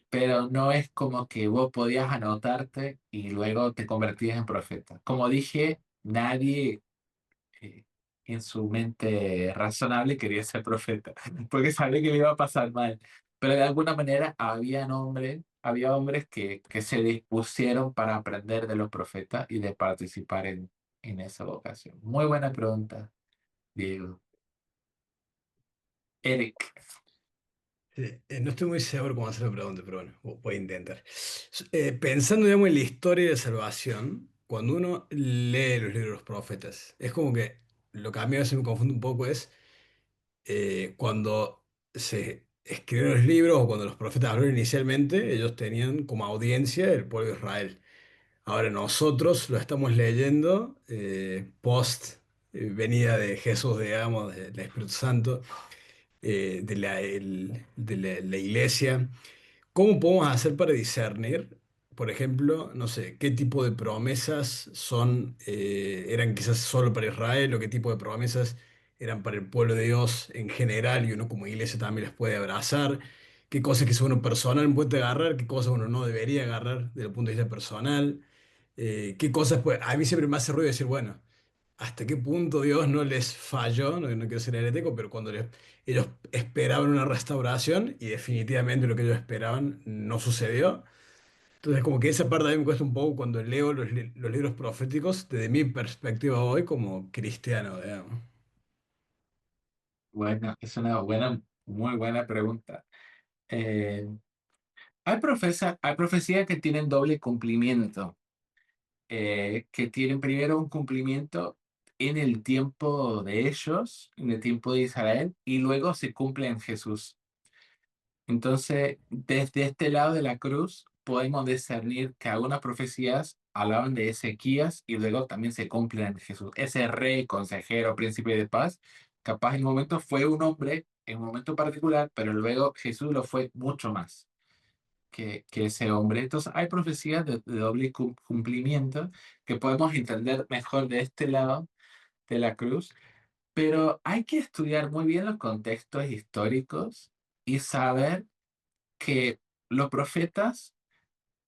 Speaker 1: Pero no es como que vos podías anotarte y luego te convertías en profeta. Como dije, nadie eh, en su mente razonable quería ser profeta, porque sabía que le iba a pasar mal. Pero de alguna manera había hombres que se dispusieron para aprender de los profetas y de participar en esa vocación. Muy buena pregunta, Diego. Eric.
Speaker 3: No estoy muy seguro cómo hacer la pregunta, pero bueno, voy a intentar. Pensando, digamos, en la historia de salvación, cuando uno lee los libros de los profetas, es como que lo que a mí a veces me confunde un poco es cuando se escribieron los libros o cuando los profetas hablaron inicialmente, ellos tenían como audiencia el pueblo de Israel. Ahora nosotros lo estamos leyendo post venida de Jesús, digamos, del Espíritu Santo, de la iglesia. ¿Cómo podemos hacer para discernir, por ejemplo, no sé, qué tipo de promesas eran quizás solo para Israel o qué tipo de promesas eran para el pueblo de Dios en general y uno como iglesia también les puede abrazar? ¿Qué cosas que uno personal puede agarrar? ¿Qué cosas uno no debería agarrar desde el punto de vista personal? ¿Qué cosas, pues, a mí siempre me hace ruido decir, bueno, hasta qué punto Dios no les falló, no, no quiero ser herético, pero cuando ellos esperaban una restauración y definitivamente lo que ellos esperaban no sucedió. Entonces, como que esa parte a mí me cuesta un poco cuando leo los libros proféticos desde mi perspectiva hoy como cristiano, digamos.
Speaker 1: Bueno, es una muy buena pregunta. Eh, hay profecías que tienen doble cumplimiento, que tienen primero un cumplimiento en el tiempo de ellos, en el tiempo de Israel, y luego se cumple en Jesús. Entonces, desde este lado de la cruz, podemos discernir que algunas profecías hablaban de Ezequías y luego también se cumplen en Jesús. Ese rey, consejero, príncipe de paz, capaz en un momento fue un hombre, en un momento particular, pero luego Jesús lo fue mucho más que ese hombre. Entonces, hay profecías de doble cumplimiento que podemos entender mejor de este lado de la cruz, pero hay que estudiar muy bien los contextos históricos y saber que los profetas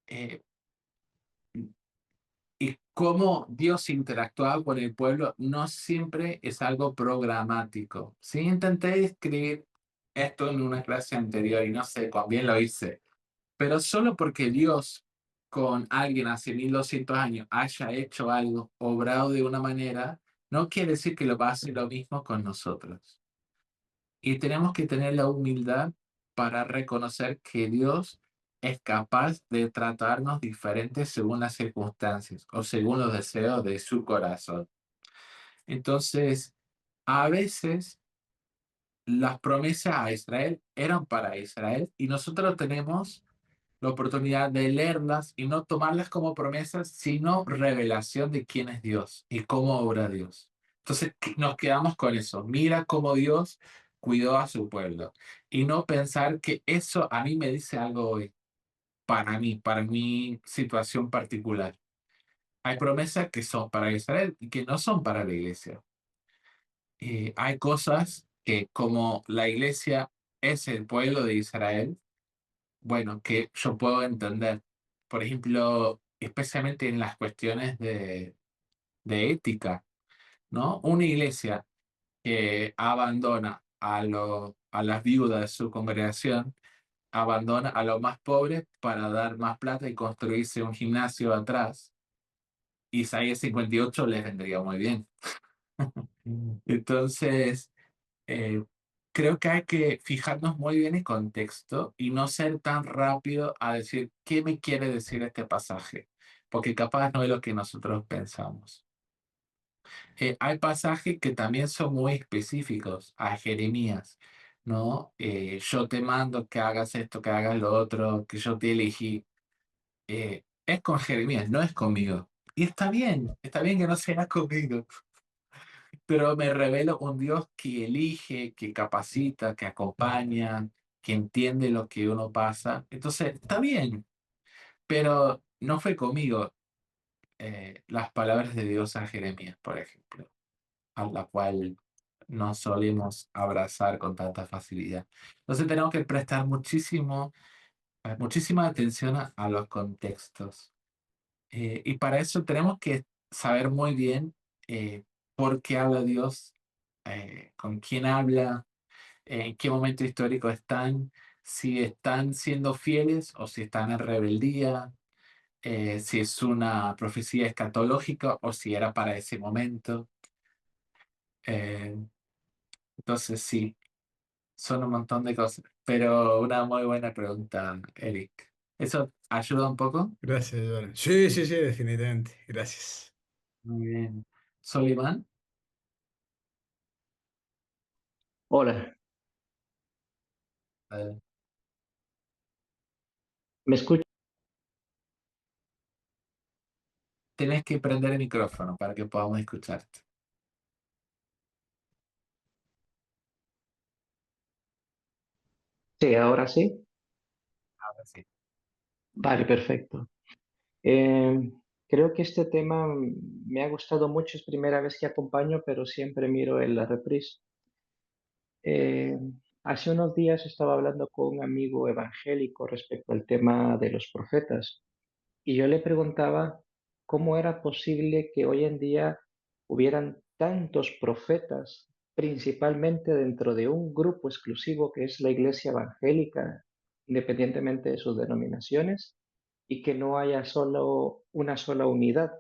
Speaker 1: eh, y cómo Dios interactuaba con el pueblo no siempre es algo programático. Sí, intenté escribir esto en una clase anterior y no sé cuán bien lo hice, pero solo porque Dios con alguien hace 1200 años haya hecho algo, obrado de una manera, no quiere decir que lo va a hacer lo mismo con nosotros. Y tenemos que tener la humildad para reconocer que Dios es capaz de tratarnos diferentes según las circunstancias o según los deseos de su corazón. Entonces, a veces las promesas a Israel eran para Israel y nosotros tenemos la oportunidad de leerlas y no tomarlas como promesas, sino revelación de quién es Dios y cómo obra Dios. Entonces nos quedamos con eso. Mira cómo Dios cuidó a su pueblo y no pensar que eso a mí me dice algo hoy, para mi situación particular. Hay promesas que son para Israel y que no son para la iglesia. Hay cosas que como la iglesia es el pueblo de Israel, bueno, que yo puedo entender. Por ejemplo, especialmente en las cuestiones de ética, ¿no? Una iglesia que abandona a las viudas de su congregación, abandona a los más pobres para dar más plata y construirse un gimnasio atrás. Isaías 58 les vendría muy bien. Entonces, eh, creo que hay que fijarnos muy bien en contexto y no ser tan rápido a decir qué me quiere decir este pasaje, porque capaz no es lo que nosotros pensamos. Hay pasajes que también son muy específicos a Jeremías, ¿no? Yo te mando que hagas esto, que hagas lo otro, que yo te elegí. Es con Jeremías, no es conmigo. Y está bien que no sea conmigo, pero me revela un Dios que elige, que capacita, que acompaña, que entiende lo que uno pasa. Entonces, está bien, pero no fue conmigo las palabras de Dios a Jeremías, por ejemplo, a la cual no solemos abrazar con tanta facilidad. Entonces tenemos que prestar muchísima atención a los contextos. Y para eso tenemos que saber muy bien eh, por qué habla Dios, con quién habla, en qué momento histórico están, si están siendo fieles o si están en rebeldía, si es una profecía escatológica o si era para ese momento. Eh, entonces sí, son un montón de cosas, pero una muy buena pregunta, Eric. ¿Eso ayuda un poco?
Speaker 3: Gracias, Joana. Sí, sí, sí, definitivamente. Gracias.
Speaker 1: Muy bien. Soliman,
Speaker 4: Hola,
Speaker 1: eh,
Speaker 4: ¿me escucha?
Speaker 1: tenés que prender el micrófono para que podamos escucharte.
Speaker 4: Sí, ahora sí.
Speaker 1: Ahora sí.
Speaker 4: Vale, perfecto. Eh, Creo que este tema me ha gustado mucho. Es primera vez que acompaño, pero siempre miro en la reprise. Eh, Hace unos días estaba hablando con un amigo evangélico respecto al tema de los profetas. Y yo le preguntaba cómo era posible que hoy en día hubieran tantos profetas, principalmente dentro de un grupo exclusivo que es la Iglesia Evangélica, independientemente de sus denominaciones, y que no haya solo una sola unidad.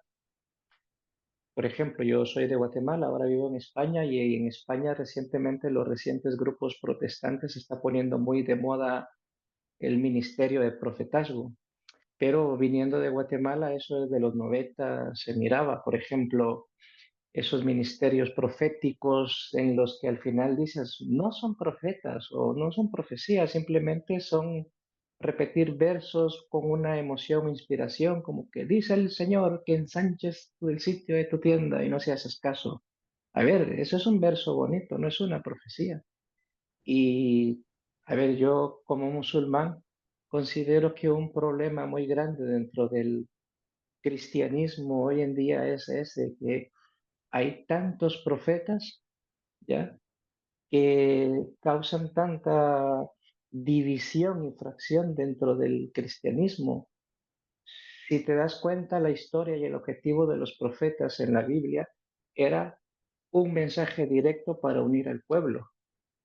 Speaker 4: Por ejemplo, yo soy de Guatemala, ahora vivo en España y en España recientemente los recientes grupos protestantes está poniendo muy de moda el ministerio de profetazgo. Pero viniendo de Guatemala, eso desde los 90 se miraba, por ejemplo, esos ministerios proféticos en los que al final dices, no son profetas o no son profecías, simplemente son repetir versos con una emoción o inspiración, como que dice el Señor que ensanches el sitio de tu tienda y no se haces caso. A ver, eso es un verso bonito, no es una profecía. Y, a ver, yo como musulmán considero que un problema muy grande dentro del cristianismo hoy en día es ese, que hay tantos profetas, ¿ya? Que causan tanta división y fracción dentro del cristianismo. Si te das cuenta, la historia y el objetivo de los profetas en la Biblia era un mensaje directo para unir al pueblo.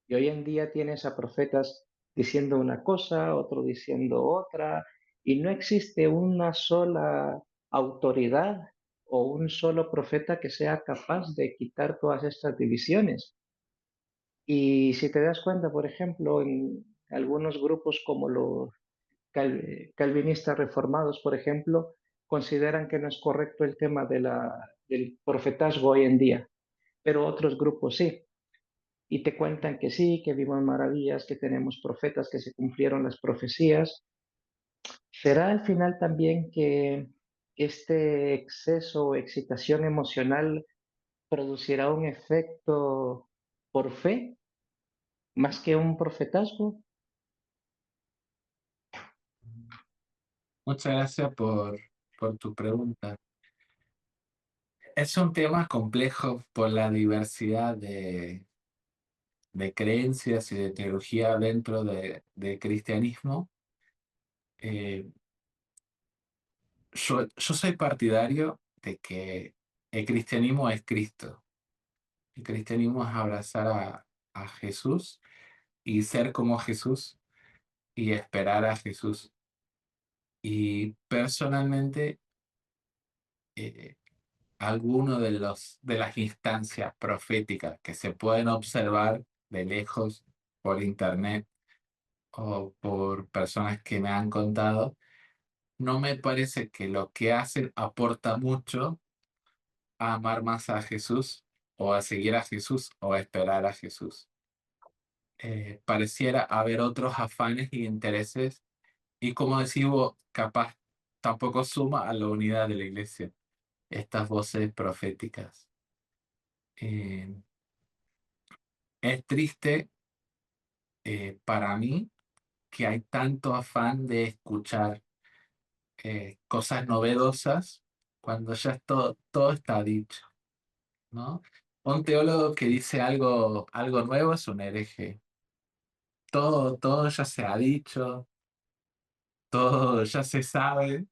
Speaker 4: Y hoy en día tienes a profetas diciendo una cosa, otro diciendo otra, y no existe una sola autoridad o un solo profeta que sea capaz de quitar todas estas divisiones. Y si te das cuenta, por ejemplo, en algunos grupos como los calvinistas reformados, por ejemplo, consideran que no es correcto el tema del profetazgo hoy en día, pero otros grupos sí y te cuentan que sí, que vimos maravillas, que tenemos profetas, que se cumplieron las profecías. ¿Será al final también que este exceso o excitación emocional producirá un efecto por fe más que un profetazgo?
Speaker 1: Muchas gracias por tu pregunta. Es un tema complejo por la diversidad de creencias y de teología dentro del cristianismo, eh, yo soy partidario de que el cristianismo es Cristo. El cristianismo es abrazar a Jesús y ser como Jesús y esperar a Jesús. Y personalmente, eh, alguno de las instancias proféticas que se pueden observar de lejos por internet o por personas que me han contado, no me parece que lo que hacen aporta mucho a amar más a Jesús o a seguir a Jesús o a esperar a Jesús. Pareciera haber otros afanes y intereses y como decimos, capaz tampoco suma a la unidad de la iglesia estas voces proféticas. Eh, es triste para mí que hay tanto afán de escuchar cosas novedosas cuando ya todo está dicho, ¿no? Un teólogo que dice algo nuevo es un hereje. Todo ya se ha dicho, todo ya se sabe,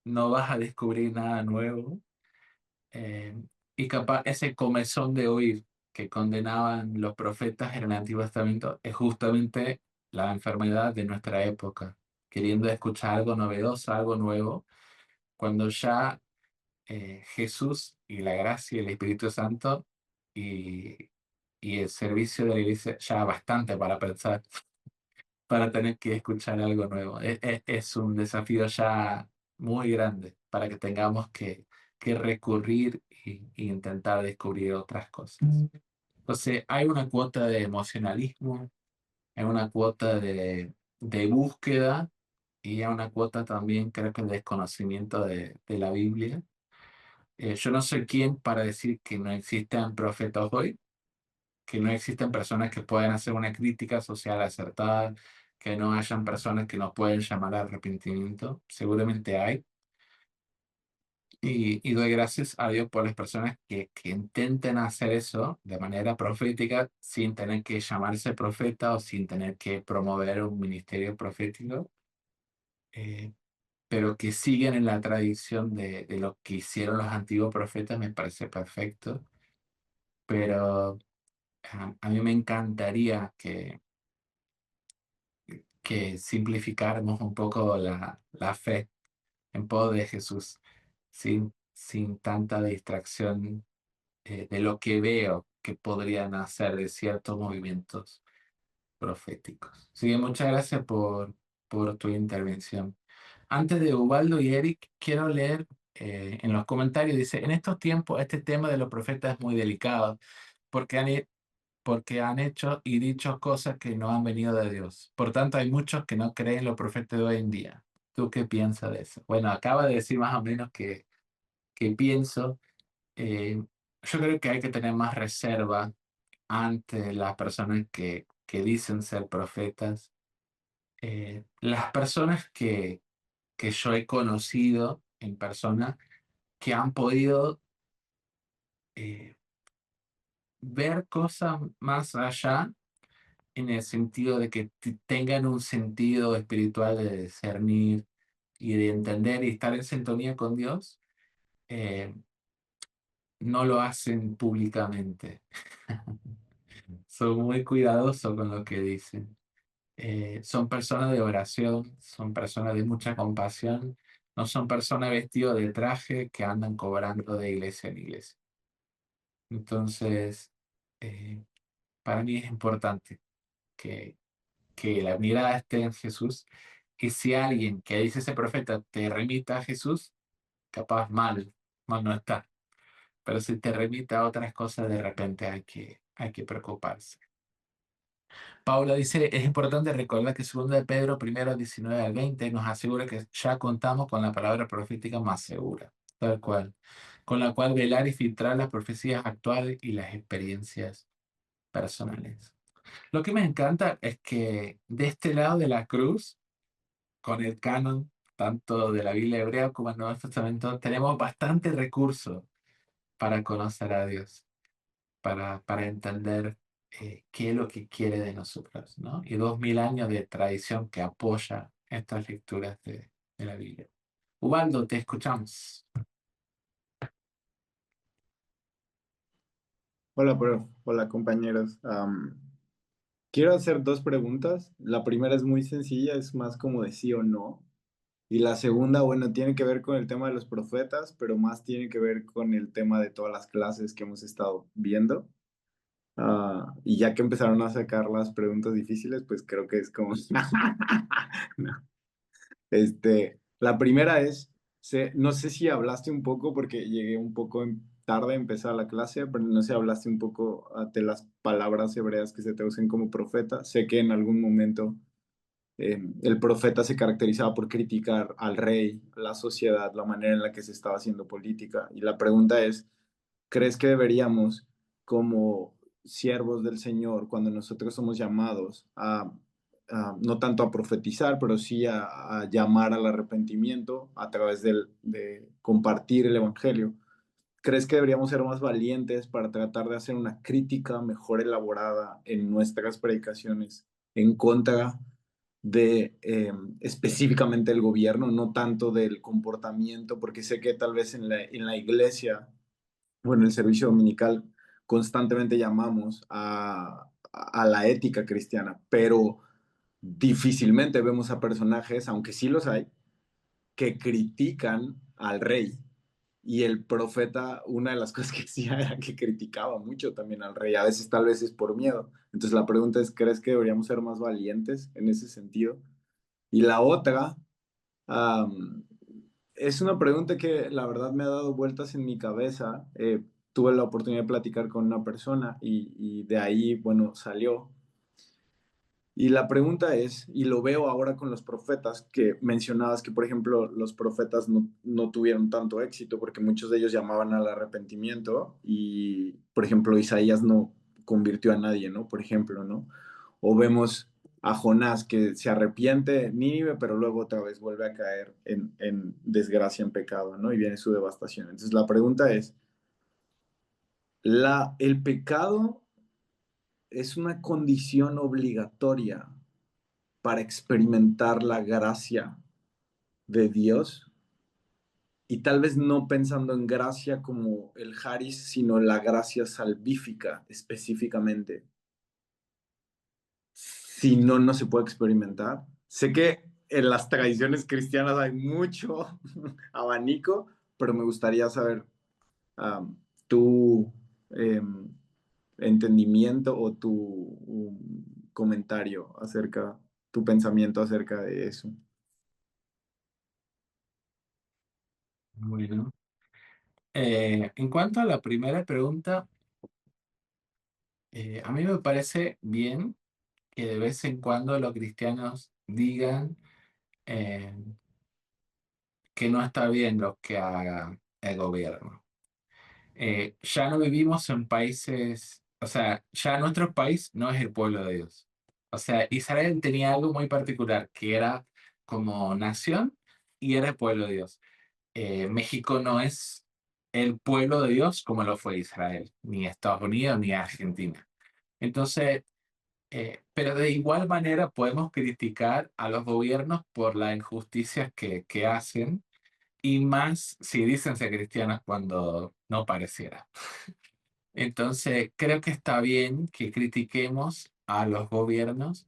Speaker 1: no vas a descubrir nada nuevo. Eh, y capaz ese comezón de oír que condenaban los profetas en el Antiguo Testamento es justamente la enfermedad de nuestra época, queriendo escuchar algo novedoso, algo nuevo, cuando ya Jesús y la gracia y el Espíritu Santo y, y el servicio de la iglesia ya bastante para pensar, para tener que escuchar algo nuevo. Es un desafío ya muy grande para que tengamos que recurrir y intentar descubrir otras cosas. Entonces, hay una cuota de emocionalismo, hay una cuota de búsqueda y hay una cuota también, creo que, de desconocimiento de la Biblia. Yo no soy quien para decir que no existen profetas hoy, que no existen personas que puedan hacer una crítica social acertada, que no hayan personas que nos pueden llamar al arrepentimiento. Seguramente hay. Y doy gracias a Dios por las personas que intenten hacer eso de manera profética sin tener que llamarse profeta o sin tener que promover un ministerio profético, eh, pero que siguen en la tradición de lo que hicieron los antiguos profetas, me parece perfecto. Pero a mí me encantaría que simplificáramos un poco la fe en pos de Jesús, sin tanta distracción de lo que veo que podrían hacer de ciertos movimientos proféticos. Así que muchas gracias por tu intervención. Antes de Ubaldo y Eric, quiero leer en los comentarios, dice, en estos tiempos este tema de los profetas es muy delicado porque porque han hecho y dicho cosas que no han venido de Dios. Por tanto, hay muchos que no creen los profetas de hoy en día. ¿Tú qué piensas de eso? Bueno, acaba de decir más o menos que pienso. eh, yo creo que hay que tener más reserva ante las personas que dicen ser profetas. Las personas que yo he conocido en persona que han podido eh, ver cosas más allá en el sentido de que tengan un sentido espiritual de discernir y de entender y estar en sintonía con Dios, eh, no lo hacen públicamente. Son muy cuidadosos con lo que dicen. Son personas de oración, son personas de mucha compasión, no son personas vestidas de traje que andan cobrando de iglesia en iglesia. Entonces, eh, para mí es importante que, que la mirada esté en Jesús. Y si alguien que dice ese profeta te remita a Jesús, capaz mal no está. Pero si te remite a otras cosas, de repente hay que preocuparse. Paula dice, es importante recordar que 2 de Pedro 1, 19 al 20 nos asegura que ya contamos con la palabra profética más segura, tal cual, con la cual velar y filtrar las profecías actuales y las experiencias personales. Lo que me encanta es que de este lado de la cruz, con el canon, tanto de la Biblia hebrea como el Nuevo Testamento, tenemos bastante recursos para conocer a Dios, para entender qué es lo que quiere de nosotros, ¿no? Y 2000 años de tradición que apoya estas lecturas de la Biblia. Ubaldo, te escuchamos.
Speaker 5: Hola, prof. Hola, compañeros. Quiero hacer dos preguntas. La primera es muy sencilla, es más como de sí o no. Y la segunda, bueno, tiene que ver con el tema de los profetas, pero más tiene que ver con el tema de todas las clases que hemos estado viendo. Y ya que empezaron a sacar las preguntas difíciles, pues creo que es como... No. La primera es, no sé si hablaste un poco, porque llegué un poco tarde a empezar la clase, pero no sé si hablaste un poco de las palabras hebreas que se traducen como profeta. Sé que en algún momento el profeta se caracterizaba por criticar al rey, la sociedad, la manera en la que se estaba haciendo política. Y la pregunta es, ¿crees que deberíamos, como siervos del Señor, cuando nosotros somos llamados no tanto a profetizar, pero sí a llamar al arrepentimiento a través de compartir el Evangelio? ¿Crees que deberíamos ser más valientes para tratar de hacer una crítica mejor elaborada en nuestras predicaciones en contra de específicamente el gobierno, no tanto del comportamiento? Porque sé que tal vez en la iglesia o en el servicio dominical constantemente llamamos a la ética cristiana, pero difícilmente vemos a personajes, aunque sí los hay, que critican al rey. Y el profeta, una de las cosas que hacía era que criticaba mucho también al rey. A veces tal vez es por miedo. Entonces la pregunta es, ¿crees que deberíamos ser más valientes en ese sentido? Y la otra, am, es una pregunta que la verdad me ha dado vueltas en mi cabeza. Tuve la oportunidad de platicar con una persona y de ahí, bueno, salió. Y la pregunta es, y lo veo ahora con los profetas, que mencionabas que, por ejemplo, los profetas no tuvieron tanto éxito porque muchos de ellos llamaban al arrepentimiento y, por ejemplo, Isaías no convirtió a nadie, ¿no? Por ejemplo, ¿no? O vemos a Jonás que se arrepiente de Nínive, pero luego otra vez vuelve a caer en desgracia, en pecado, ¿no? Y viene su devastación. Entonces la pregunta es, ¿el pecado es una condición obligatoria para experimentar la gracia de Dios? Y tal vez no pensando en gracia como el Haris, sino la gracia salvífica específicamente. Si no, no se puede experimentar. Sé que en las tradiciones cristianas hay mucho abanico, pero me gustaría saber tu em, entendimiento o tu comentario acerca, tu pensamiento acerca de eso.
Speaker 1: Bueno, en cuanto a la primera pregunta, a mí me parece bien que de vez en cuando los cristianos digan eh, que no está bien lo que haga el gobierno. Ya no vivimos en países, o sea, ya nuestro país no es el pueblo de Dios. O sea, Israel tenía algo muy particular, que era como nación y era el pueblo de Dios. México no es el pueblo de Dios como lo fue Israel, ni Estados Unidos, ni Argentina. Entonces, pero de igual manera podemos criticar a los gobiernos por las injusticias que hacen, y más si dicen ser cristianos cuando no pareciera. Entonces, creo que está bien que critiquemos a los gobiernos,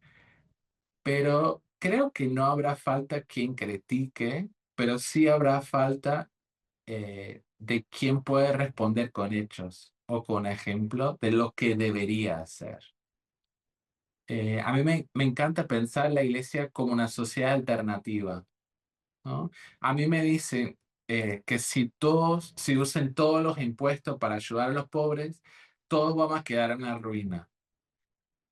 Speaker 1: pero creo que no habrá falta quien critique, pero sí habrá falta de quién puede responder con hechos o con ejemplos de lo que debería hacer. A mí me encanta pensar la iglesia como una sociedad alternativa, ¿no? A mí me dicen que si usan todos los impuestos para ayudar a los pobres, todos vamos a quedar en la ruina.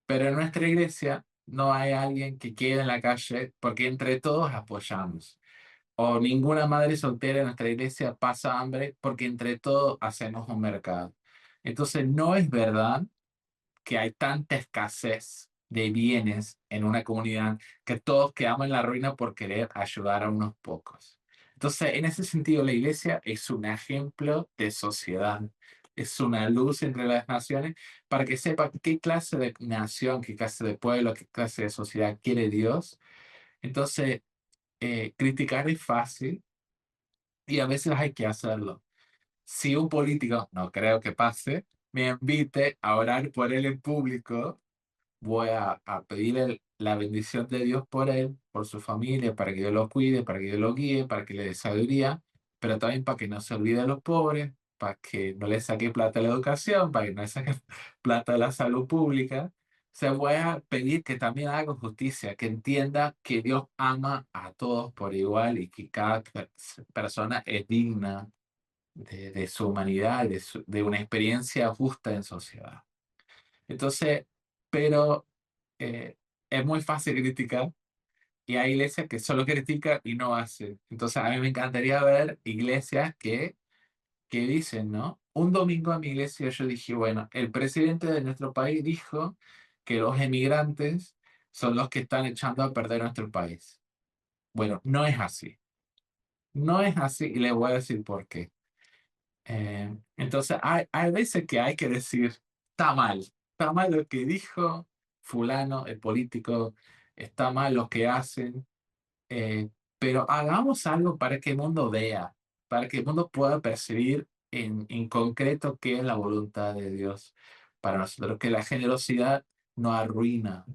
Speaker 1: Pero en nuestra iglesia no hay alguien que quede en la calle porque entre todos apoyamos. O ninguna madre soltera en nuestra iglesia pasa hambre porque entre todos hacemos un mercado. Entonces, no es verdad que hay tanta escasez de bienes en una comunidad que todos quedamos en la ruina por querer ayudar a unos pocos. Entonces, en ese sentido, la iglesia es un ejemplo de sociedad, es una luz entre las naciones para que sepa qué clase de nación, qué clase de pueblo, qué clase de sociedad quiere Dios. Entonces, criticar es fácil y a veces hay que hacerlo. Si un político, no creo que pase, me invite a orar por él en público, voy a pedir la bendición de Dios por él, por su familia, para que Dios lo cuide, para que Dios lo guíe, para que le dé sabiduría, pero también para que no se olvide de los pobres, para que no le saque plata a la educación, para que no le saque plata a la salud pública. O sea, voy a pedir que también haga justicia, que entienda que Dios ama a todos por igual y que cada persona es digna de su humanidad, de una experiencia justa en sociedad. Entonces, pero es muy fácil criticar y hay iglesias que solo critican y no hacen. Entonces, a mí me encantaría ver iglesias que dicen, ¿no? Un domingo en mi iglesia yo dije, bueno, el presidente de nuestro país dijo que los emigrantes son los que están echando a perder nuestro país. Bueno, no es así. No es así y les voy a decir por qué. Entonces, hay veces que hay que decir, está mal lo que dijo fulano, el político, está mal lo que hacen, eh, pero hagamos algo para que el mundo vea, para que el mundo pueda percibir en concreto qué es la voluntad de Dios para nosotros, que la generosidad no arruina,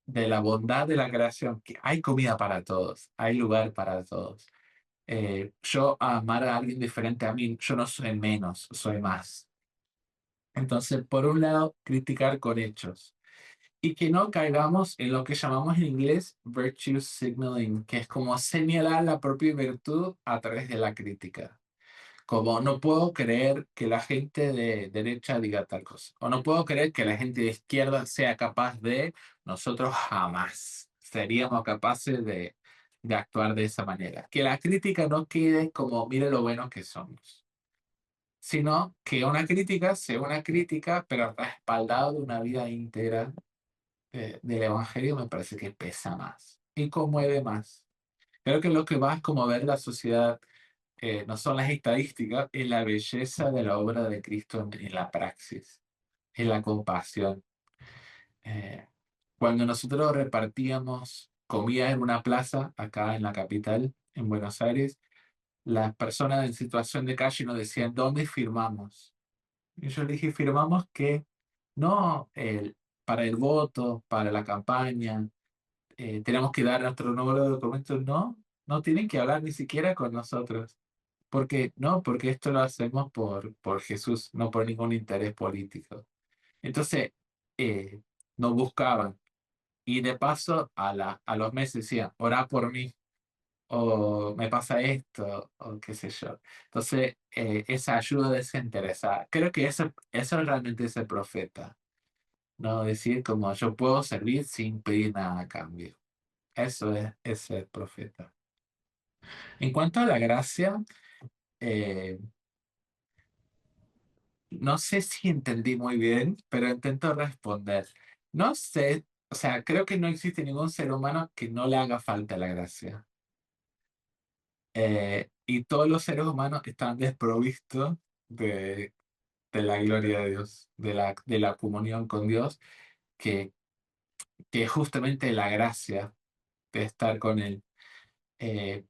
Speaker 1: de la bondad de la creación, que hay comida para todos, hay lugar para todos. Yo amar a alguien diferente a mí, yo no soy menos, soy más. Entonces, por un lado, criticar con hechos y que no caigamos en lo que llamamos en inglés virtue signaling, que es como señalar la propia virtud a través de la crítica. Como no puedo creer que la gente de derecha diga tal cosa, o no puedo creer que la gente de izquierda sea capaz de, nosotros jamás seríamos capaces de actuar de esa manera. Que la crítica no quede como, mire lo buenos que somos, sino que una crítica sea una crítica, pero respaldado de una vida íntegra del Evangelio, me parece que pesa más y conmueve más. Creo que lo que va es como ver la sociedad, no son las estadísticas, es la belleza de la obra de Cristo en la praxis, en la compasión. Eh, Cuando nosotros repartíamos comida en una plaza, acá en la capital, en Buenos Aires, las personas en situación de calle nos decían, ¿dónde firmamos? Y yo le dije, firmamos que no para el voto, para la campaña, tenemos que dar nuestro número de documentos, no, no tienen que hablar ni siquiera con nosotros. Porque no, porque esto lo hacemos por Jesús, no por ningún interés político. Entonces, eh, nos buscaban y de paso a los meses decían, orá por mí, o me pasa esto, o qué sé yo. Entonces, esa ayuda desinteresada, creo que eso realmente es el profeta, ¿no? Decir como yo puedo servir sin pedir nada a cambio. Eso es el profeta. En cuanto a la gracia, eh, no sé si entendí muy bien, pero intento responder. No sé, o sea, creo que no existe ningún ser humano que no le haga falta la gracia. Y todos los seres humanos están desprovistos de, de la gloria de Dios, de la comunión con Dios, que, que es justamente la gracia de estar con Él. Eh,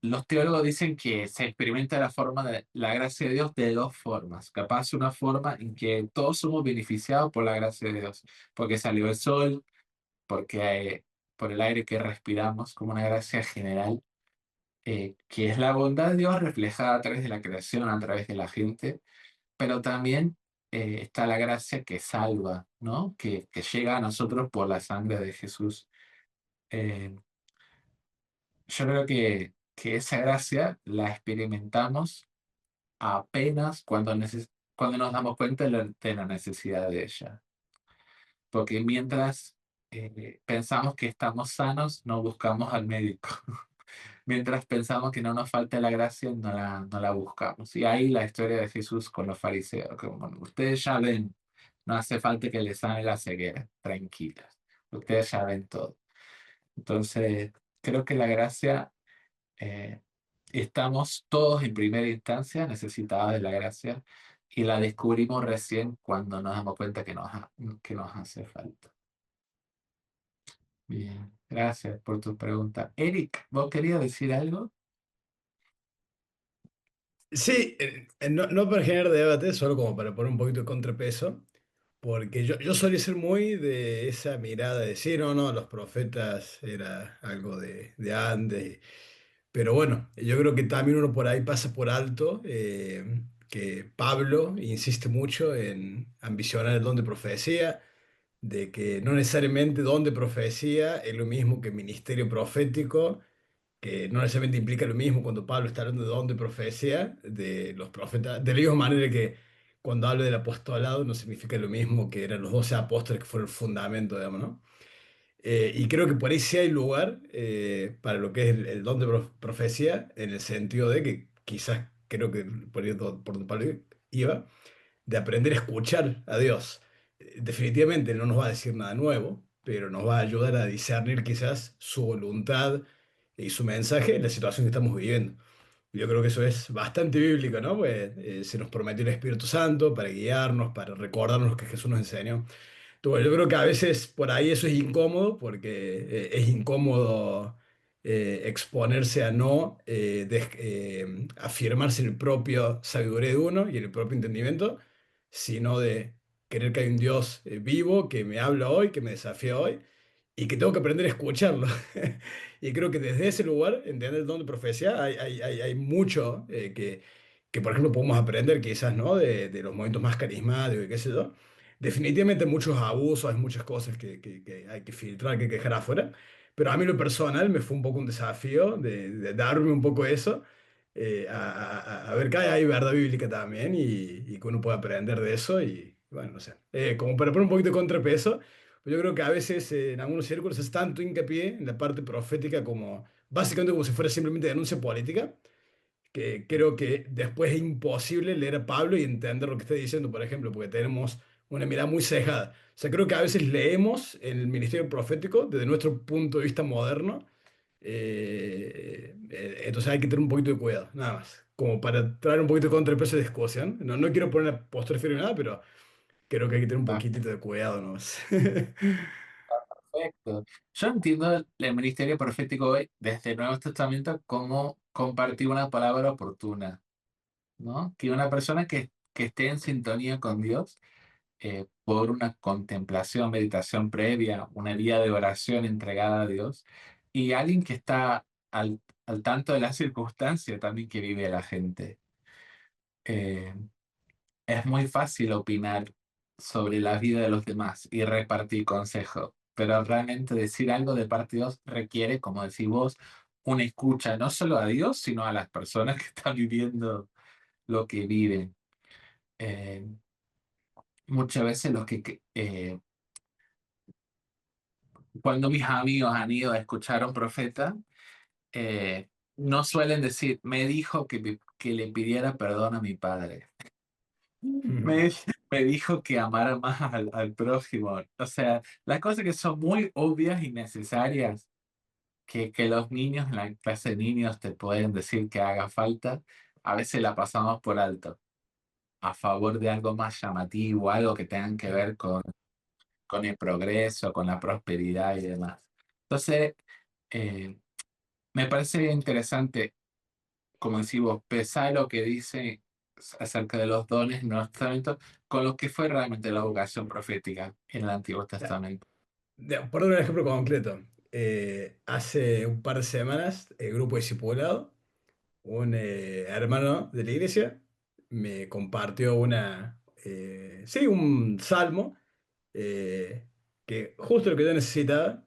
Speaker 1: los teólogos dicen que se experimenta la forma de la gracia de Dios de dos formas. Capaz una forma en que todos somos beneficiados por la gracia de Dios, porque salió el sol, porque por el aire que respiramos, como una gracia general, que es la bondad de Dios reflejada a través de la creación, a través de la gente, pero también está la gracia que salva, ¿no? Que llega a nosotros por la sangre de Jesús. Eh, yo creo que esa gracia la experimentamos apenas cuando nos damos cuenta de la necesidad de ella. Porque mientras pensamos que estamos sanos, no buscamos al médico. Mientras pensamos que no nos falta la gracia, no la buscamos. Y ahí la historia de Jesús con los fariseos, como bueno, ustedes ya ven, no hace falta que les sane la ceguera, tranquilas. Ustedes ya ven todo. Entonces, creo que la gracia, eh, estamos todos en primera instancia necesitados de la gracia, y la descubrimos recién cuando nos damos cuenta que nos hace falta. Bien, gracias por tu pregunta. Eric, ¿vos querías decir algo?
Speaker 3: Sí, no para generar debate, solo como para poner un poquito de contrapeso, porque yo solía ser muy de esa mirada de sí, no, no, los profetas era algo de antes, pero bueno, yo creo que también uno por ahí pasa por alto que Pablo insiste mucho en ambicionar el don de profecía, de que no necesariamente don de profecía es lo mismo que ministerio profético, que no necesariamente implica lo mismo cuando Pablo está hablando de don de profecía, de los profetas, de la misma manera que cuando habla del apostolado no significa lo mismo que eran los 12 apóstoles que fueron el fundamento, digamos, ¿no? Y creo que por ahí sí hay lugar para lo que es el don de profecía, en el sentido de que quizás creo que por ahí por donde Pablo iba, de aprender a escuchar a Dios. Definitivamente no nos va a decir nada nuevo, pero nos va a ayudar a discernir quizás su voluntad y su mensaje en la situación que estamos viviendo. Yo creo que eso es bastante bíblico, ¿no? Pues se nos prometió el Espíritu Santo para guiarnos, para recordarnos lo que Jesús nos enseñó. Bueno, yo creo que a veces por ahí eso es incómodo, porque es incómodo exponerse a no afirmarse en el propio sabiduría de uno y en el propio entendimiento, sino de creer que hay un Dios vivo que me habla hoy, que me desafía hoy y que tengo que aprender a escucharlo. Y creo que desde ese lugar, entender el don de profecía, hay mucho que, por ejemplo, podemos aprender quizás, ¿no? De los momentos más carismáticos y qué sé yo. Definitivamente hay muchos abusos, hay muchas cosas que hay que filtrar, que hay que dejar afuera, pero a mí lo personal me fue un poco un desafío de darme un poco eso, a ver que hay verdad bíblica también y que uno puede aprender de eso y bueno, no sé, como para poner un poquito de contrapeso, pues yo creo que a veces en algunos círculos es tanto hincapié en la parte profética como básicamente como si fuera simplemente denuncia política que creo que después es imposible leer a Pablo y entender lo que está diciendo, por ejemplo, porque tenemos una mirada muy cejada. O sea, creo que a veces leemos en el ministerio profético desde nuestro punto de vista moderno, entonces hay que tener un poquito de cuidado, nada más, como para traer un poquito de contrapeso de discusión. No quiero poner a postura firme ni nada, pero creo que hay que tener un
Speaker 1: Ah,
Speaker 3: poquitito de cuidado, ¿no?
Speaker 1: perfecto. Yo entiendo el ministerio profético hoy desde el Nuevo Testamento como compartir una palabra oportuna, ¿no? Que una persona que esté en sintonía con Dios por una contemplación, meditación previa, una vida de oración entregada a Dios, y alguien que está al tanto de la circunstancia también que vive la gente. Eh, es muy fácil opinar sobre la vida de los demás y repartir consejos, pero realmente decir algo de parte de Dios requiere, como decís vos, una escucha no solo a Dios, sino a las personas que están viviendo lo que viven. Eh, muchas veces cuando mis amigos han ido a escuchar a un profeta, no suelen decir, me dijo que le pidiera perdón a mi padre. Me, me dijo que amara más al prójimo. O sea, las cosas que son muy obvias y necesarias, que los niños en la clase de niños te pueden decir que haga falta, a veces la pasamos por alto, a favor de algo más llamativo, algo que tengan que ver con el progreso, con la prosperidad y demás. Entonces, eh, me parece interesante, como decimos, pesar lo que dice acerca de los dones en el Nuevo Testamento con lo que fue realmente la vocación profética en el Antiguo Testamento.
Speaker 3: Por dar un ejemplo concreto, hace un par de semanas, el grupo discipulado, un hermano de la iglesia me compartió sí, un salmo eh, que justo lo que yo necesitaba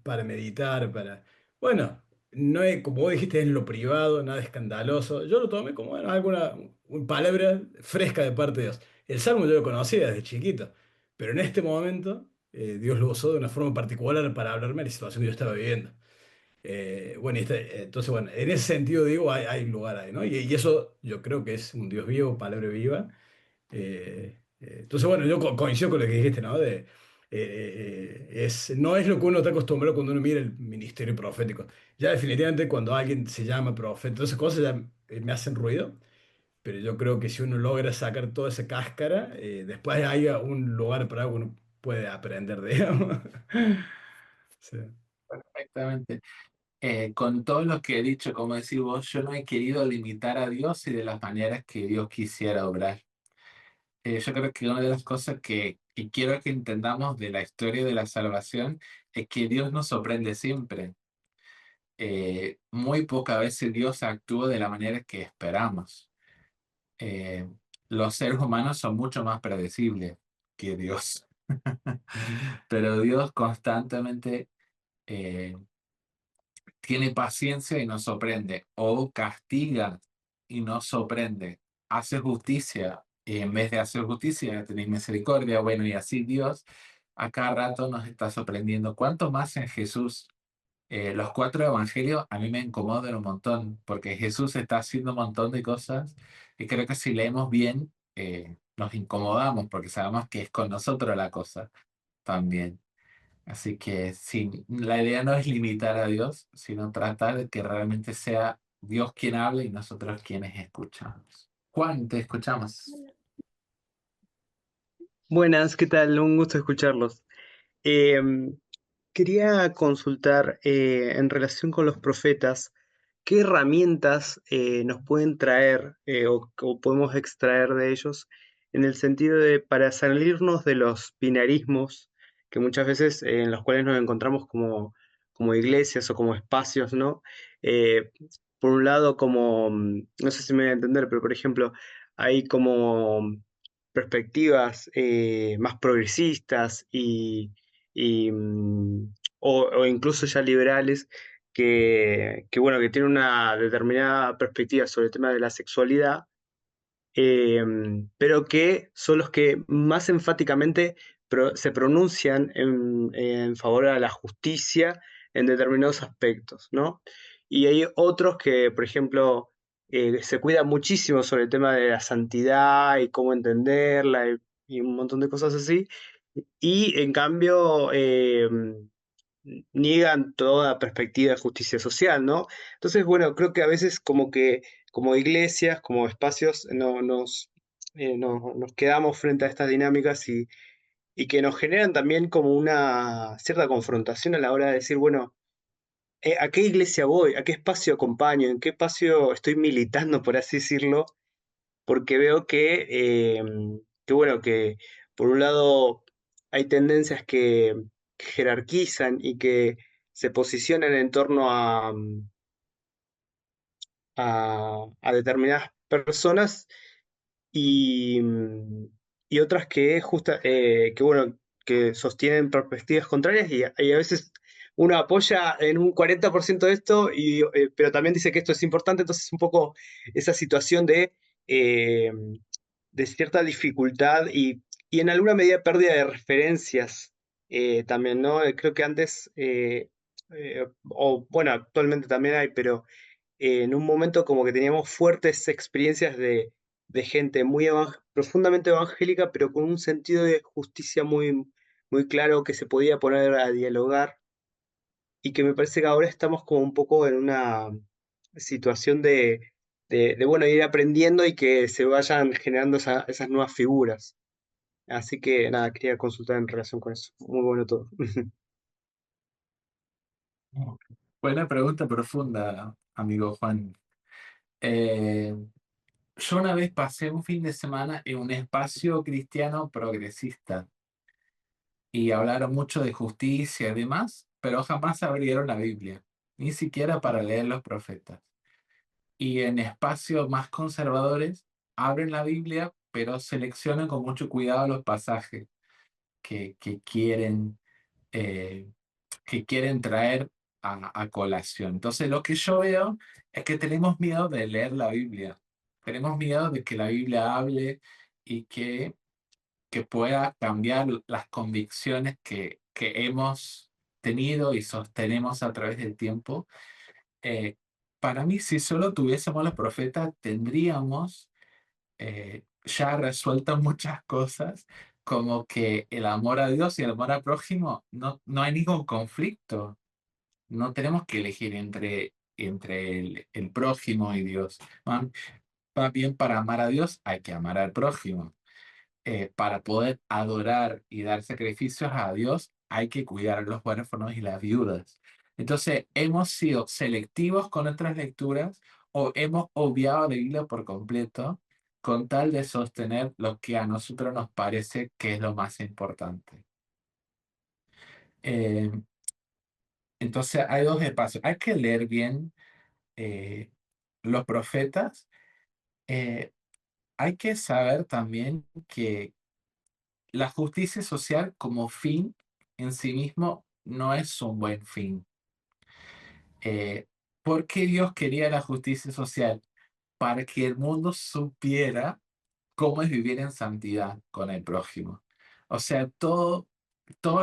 Speaker 3: para meditar, bueno, no es, como vos dijiste, en lo privado, nada escandaloso. Yo lo tomé como, bueno, una palabra fresca de parte de Dios. El salmo yo lo conocía desde chiquito, pero en este momento Dios lo usó de una forma particular para hablarme de la situación que yo estaba viviendo. Bueno, entonces, bueno, en ese sentido digo, hay lugar ahí, ¿no? Y eso yo creo que es un Dios vivo, palabra viva. Entonces, bueno, yo coincido con lo que dijiste, ¿no? No es lo que uno está acostumbrado cuando uno mira el ministerio profético. Ya definitivamente cuando alguien se llama profeta, todas esas cosas ya me hacen ruido, pero yo creo que si uno logra sacar toda esa cáscara, después hay un lugar para que uno puede aprender, digamos. Sí.
Speaker 1: Perfectamente. Con todo lo que he dicho, como decís vos, yo no he querido limitar a Dios y de las maneras que Dios quisiera obrar. Yo creo que una de las cosas que quiero que entendamos de la historia de la salvación es que Dios nos sorprende siempre. Muy pocas veces Dios actúa de la manera que esperamos. Eh, los seres humanos son mucho más predecibles que Dios. Pero Dios constantemente eh, tiene paciencia y nos sorprende, o castiga y nos sorprende, hace justicia y en vez de hacer justicia, tener misericordia, bueno, y así Dios a cada rato nos está sorprendiendo. ¿Cuánto más en Jesús? Los cuatro evangelios a mí me incomodan un montón, porque Jesús está haciendo un montón de cosas y creo que si leemos bien, nos incomodamos porque sabemos que es con nosotros la cosa también. Así que sí, la idea no es limitar a Dios, sino tratar de que realmente sea Dios quien hable y nosotros quienes escuchamos. Juan, te escuchamos.
Speaker 6: Buenas, ¿qué tal? Un gusto escucharlos. Em, Quería consultar en relación con los profetas, ¿qué herramientas nos pueden traer o podemos extraer de ellos en el sentido de para salirnos de los binarismos que muchas veces en los cuales nos encontramos como iglesias o como espacios, ¿no? Eh, por un lado, como, no sé si me voy a entender, pero por ejemplo, hay como perspectivas más progresistas o incluso ya liberales bueno, que tienen una determinada perspectiva sobre el tema de la sexualidad, eh, pero que son los que más enfáticamente se pronuncian en favor a la justicia en determinados aspectos, ¿no? Y hay otros que, por ejemplo, se cuidan muchísimo sobre el tema de la santidad y cómo entenderla y un montón de cosas así, y en cambio niegan toda perspectiva de justicia social, ¿no? Entonces, bueno, creo que a veces como que como iglesias, como espacios, nos quedamos frente a estas dinámicas y que nos generan también como una cierta confrontación a la hora de decir, bueno, ¿a qué iglesia voy? ¿A qué espacio acompaño? ¿En qué espacio estoy militando, por así decirlo? Porque veo que bueno, que por un lado hay tendencias que jerarquizan y que se posicionan en torno a determinadas personas y, y otras que, bueno, que sostienen perspectivas contrarias y a veces uno apoya en un 40% de esto, pero también dice que esto es importante, entonces un poco esa situación eh, de cierta dificultad y en alguna medida pérdida de referencias también, ¿no? Creo que antes, o bueno, actualmente también hay, pero en un momento como que teníamos fuertes experiencias de gente profundamente evangélica, pero con un sentido de justicia muy claro que se podía poner a dialogar y que me parece que ahora estamos como un poco en una situación bueno, ir aprendiendo y que se vayan generando esas nuevas figuras. Así que nada, quería consultar en relación con eso. Muy bueno todo.
Speaker 1: Buena pregunta profunda, amigo Juan. Eh, yo una vez pasé un fin de semana en un espacio cristiano progresista y hablaron mucho de justicia y demás, pero jamás abrieron la Biblia, ni siquiera para leer los profetas. Y en espacios más conservadores abren la Biblia, pero seleccionan con mucho cuidado los pasajes que eh, que quieren traer a colación. Entonces, lo que yo veo es que tenemos miedo de leer la Biblia. Tenemos miedo de que la Biblia hable y que pueda cambiar las convicciones que hemos tenido y sostenemos a través del tiempo. Eh, para mí, si solo tuviésemos los profetas, tendríamos ya resueltas muchas cosas, como que el amor a Dios y el amor al prójimo no hay ningún conflicto. No tenemos que elegir entre el prójimo y Dios. También para amar a Dios hay que amar al prójimo. Para poder adorar y dar sacrificios a Dios, hay que cuidar a los huérfanos y las viudas. Entonces, hemos sido selectivos con nuestras lecturas o hemos obviado la Biblia por completo con tal de sostener lo que a nosotros nos parece que es lo más importante. Eh, entonces, hay dos espacios. Hay que leer bien eh, los profetas. Eh, Hay que saber también que la justicia social como fin en sí mismo no es un buen fin. Eh, ¿Por qué Dios quería la justicia social? Para que el mundo supiera cómo es vivir en santidad con el prójimo. O sea, todo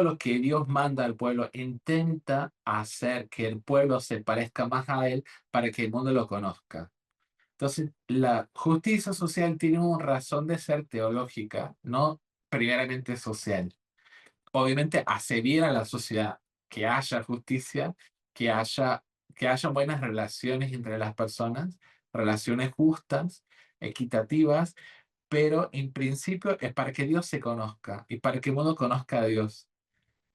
Speaker 1: lo que Dios manda al pueblo intenta hacer que el pueblo se parezca más a Él para que el mundo lo conozca. Entonces, la justicia social tiene una razón de ser teológica, no primeramente social. Obviamente hace bien a la sociedad que haya justicia, que haya, que haya buenas relaciones entre las personas, relaciones justas, equitativas, pero en principio es para que Dios se conozca y para que el mundo conozca a Dios,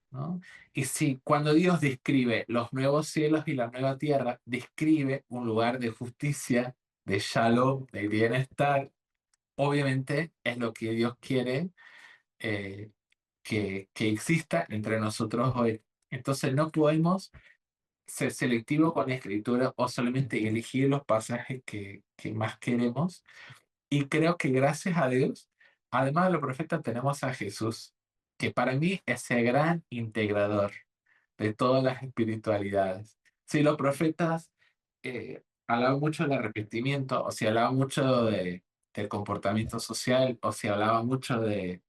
Speaker 1: ¿no? Y si cuando Dios describe los nuevos cielos y la nueva tierra, describe un lugar de justicia, de shalom, de bienestar, obviamente es lo que Dios quiere eh, que exista entre nosotros hoy. Entonces no podemos ser selectivos con la escritura o solamente elegir los pasajes que más queremos. Y creo que gracias a Dios, además de los profetas, tenemos a Jesús, que para mí es el gran integrador de todas las espiritualidades. Si los profetas hablaban mucho del arrepentimiento, o si hablaban mucho del comportamiento social, o si hablaban mucho de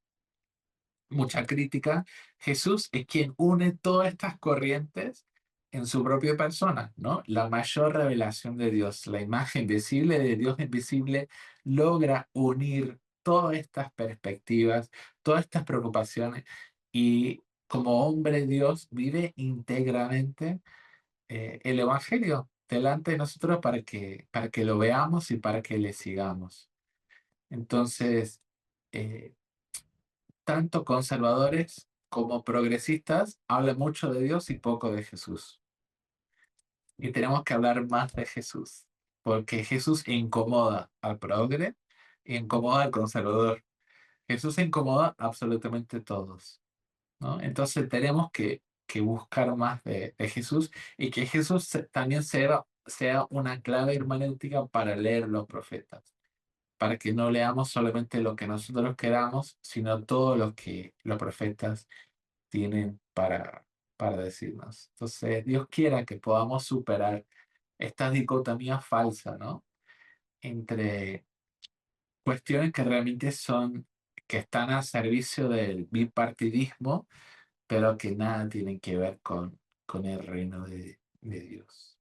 Speaker 1: mucha crítica, Jesús es quien une todas estas corrientes en su propia persona, ¿no? La mayor revelación de Dios, la imagen visible de Dios invisible, logra unir todas estas perspectivas, todas estas preocupaciones y como hombre Dios vive íntegramente el Evangelio delante de nosotros para que lo veamos y para que le sigamos. Entonces, eh, tanto conservadores como progresistas hablan mucho de Dios y poco de Jesús. Y tenemos que hablar más de Jesús, porque Jesús incomoda al progre y incomoda al conservador. Jesús incomoda absolutamente a todos, ¿no? Entonces tenemos que buscar más de Jesús y que Jesús también sea una clave hermenéutica para leer los profetas, para que no leamos solamente lo que nosotros queramos, sino todo lo que los profetas tienen para decirnos. Entonces, Dios quiera que podamos superar esta dicotomía falsa, ¿no? Entre cuestiones que realmente que están a servicio del bipartidismo, pero que nada tienen que ver con el reino de Dios.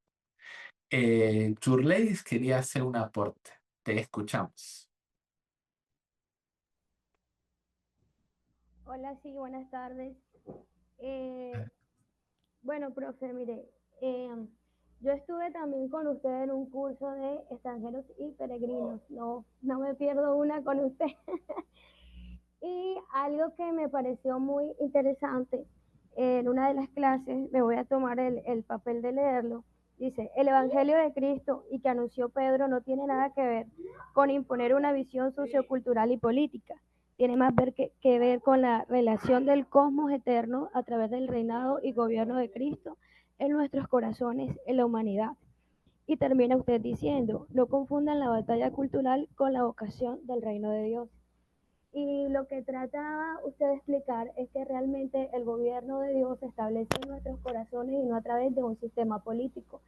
Speaker 1: Churleis quería hacer un aporte. Te escuchamos.
Speaker 7: Hola, sí, buenas tardes. Bueno, profe, mire, yo estuve también con usted en un curso de extranjeros y peregrinos. No me pierdo una con usted. Y algo que me pareció muy interesante en una de las clases, me voy a tomar el papel de leerlo, dice, el Evangelio de Cristo y que anunció Pedro no tiene nada que ver con imponer una visión sociocultural y política. Tiene más que ver con la relación del cosmos eterno a través del reinado y gobierno de Cristo en nuestros corazones, en la humanidad. Y termina usted diciendo, no confundan la batalla cultural con la vocación del reino de Dios. Y lo que trata usted de explicar es que realmente el gobierno de Dios se establece en nuestros corazones y no a través de un sistema político.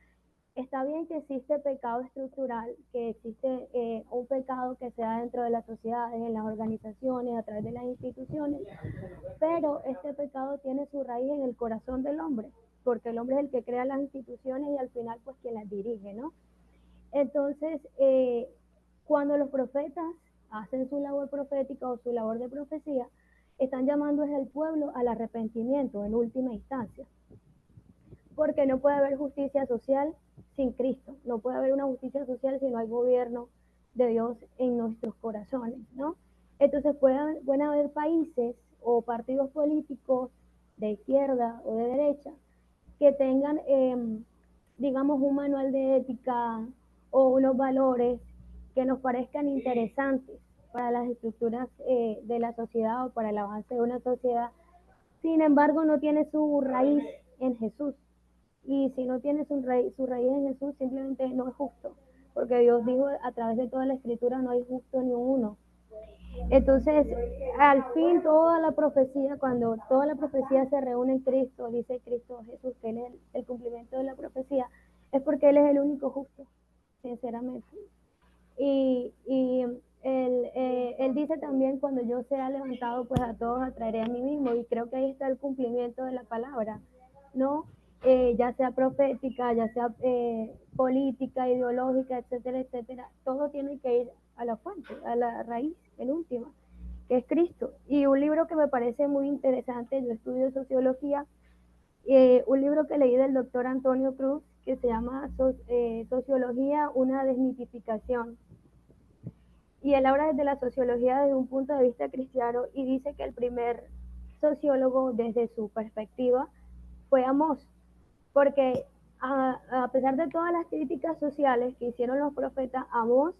Speaker 7: Está bien que existe pecado estructural, que existe un pecado que se da dentro de las sociedades, en las organizaciones, a través de las instituciones, pero este pecado tiene su raíz en el corazón del hombre, porque el hombre es el que crea las instituciones y al final pues quien las dirige, ¿no? Entonces, cuando los profetas hacen su labor profética o su labor de profecía, están llamando al pueblo al arrepentimiento en última instancia, porque no puede haber justicia social sin Cristo, no puede haber una justicia social si no hay gobierno de Dios en nuestros corazones, ¿no? Entonces pueden haber países o partidos políticos de izquierda o de derecha que tengan, digamos, un manual de ética o unos valores que nos parezcan interesantes para las estructuras de la sociedad o para el avance de una sociedad. Sin embargo, no tiene su raíz en Jesús. Y si no tiene su raíz en Jesús, simplemente no es justo. Porque Dios dijo a través de toda la escritura, no hay justo ni uno. Entonces, al fin toda la profecía, cuando toda la profecía se reúne en Cristo, dice Cristo Jesús, que Él es el cumplimiento de la profecía, es porque Él es el único justo, sinceramente. Y él dice también, cuando yo sea levantado, pues a todos atraeré a mí mismo, y creo que ahí está el cumplimiento de la palabra, ¿no? Ya sea profética, ya sea política, ideológica, etcétera, etcétera, todo tiene que ir a la fuente, a la raíz, en última, que es Cristo. Y un libro que me parece muy interesante, yo estudio sociología, un libro que leí del doctor Antonio Cruz, que se llama Sociología, una desmitificación. Y él habla desde la sociología desde un punto de vista cristiano y dice que el primer sociólogo, desde su perspectiva, fue Amós, porque a pesar de todas las críticas sociales que hicieron los profetas, Amós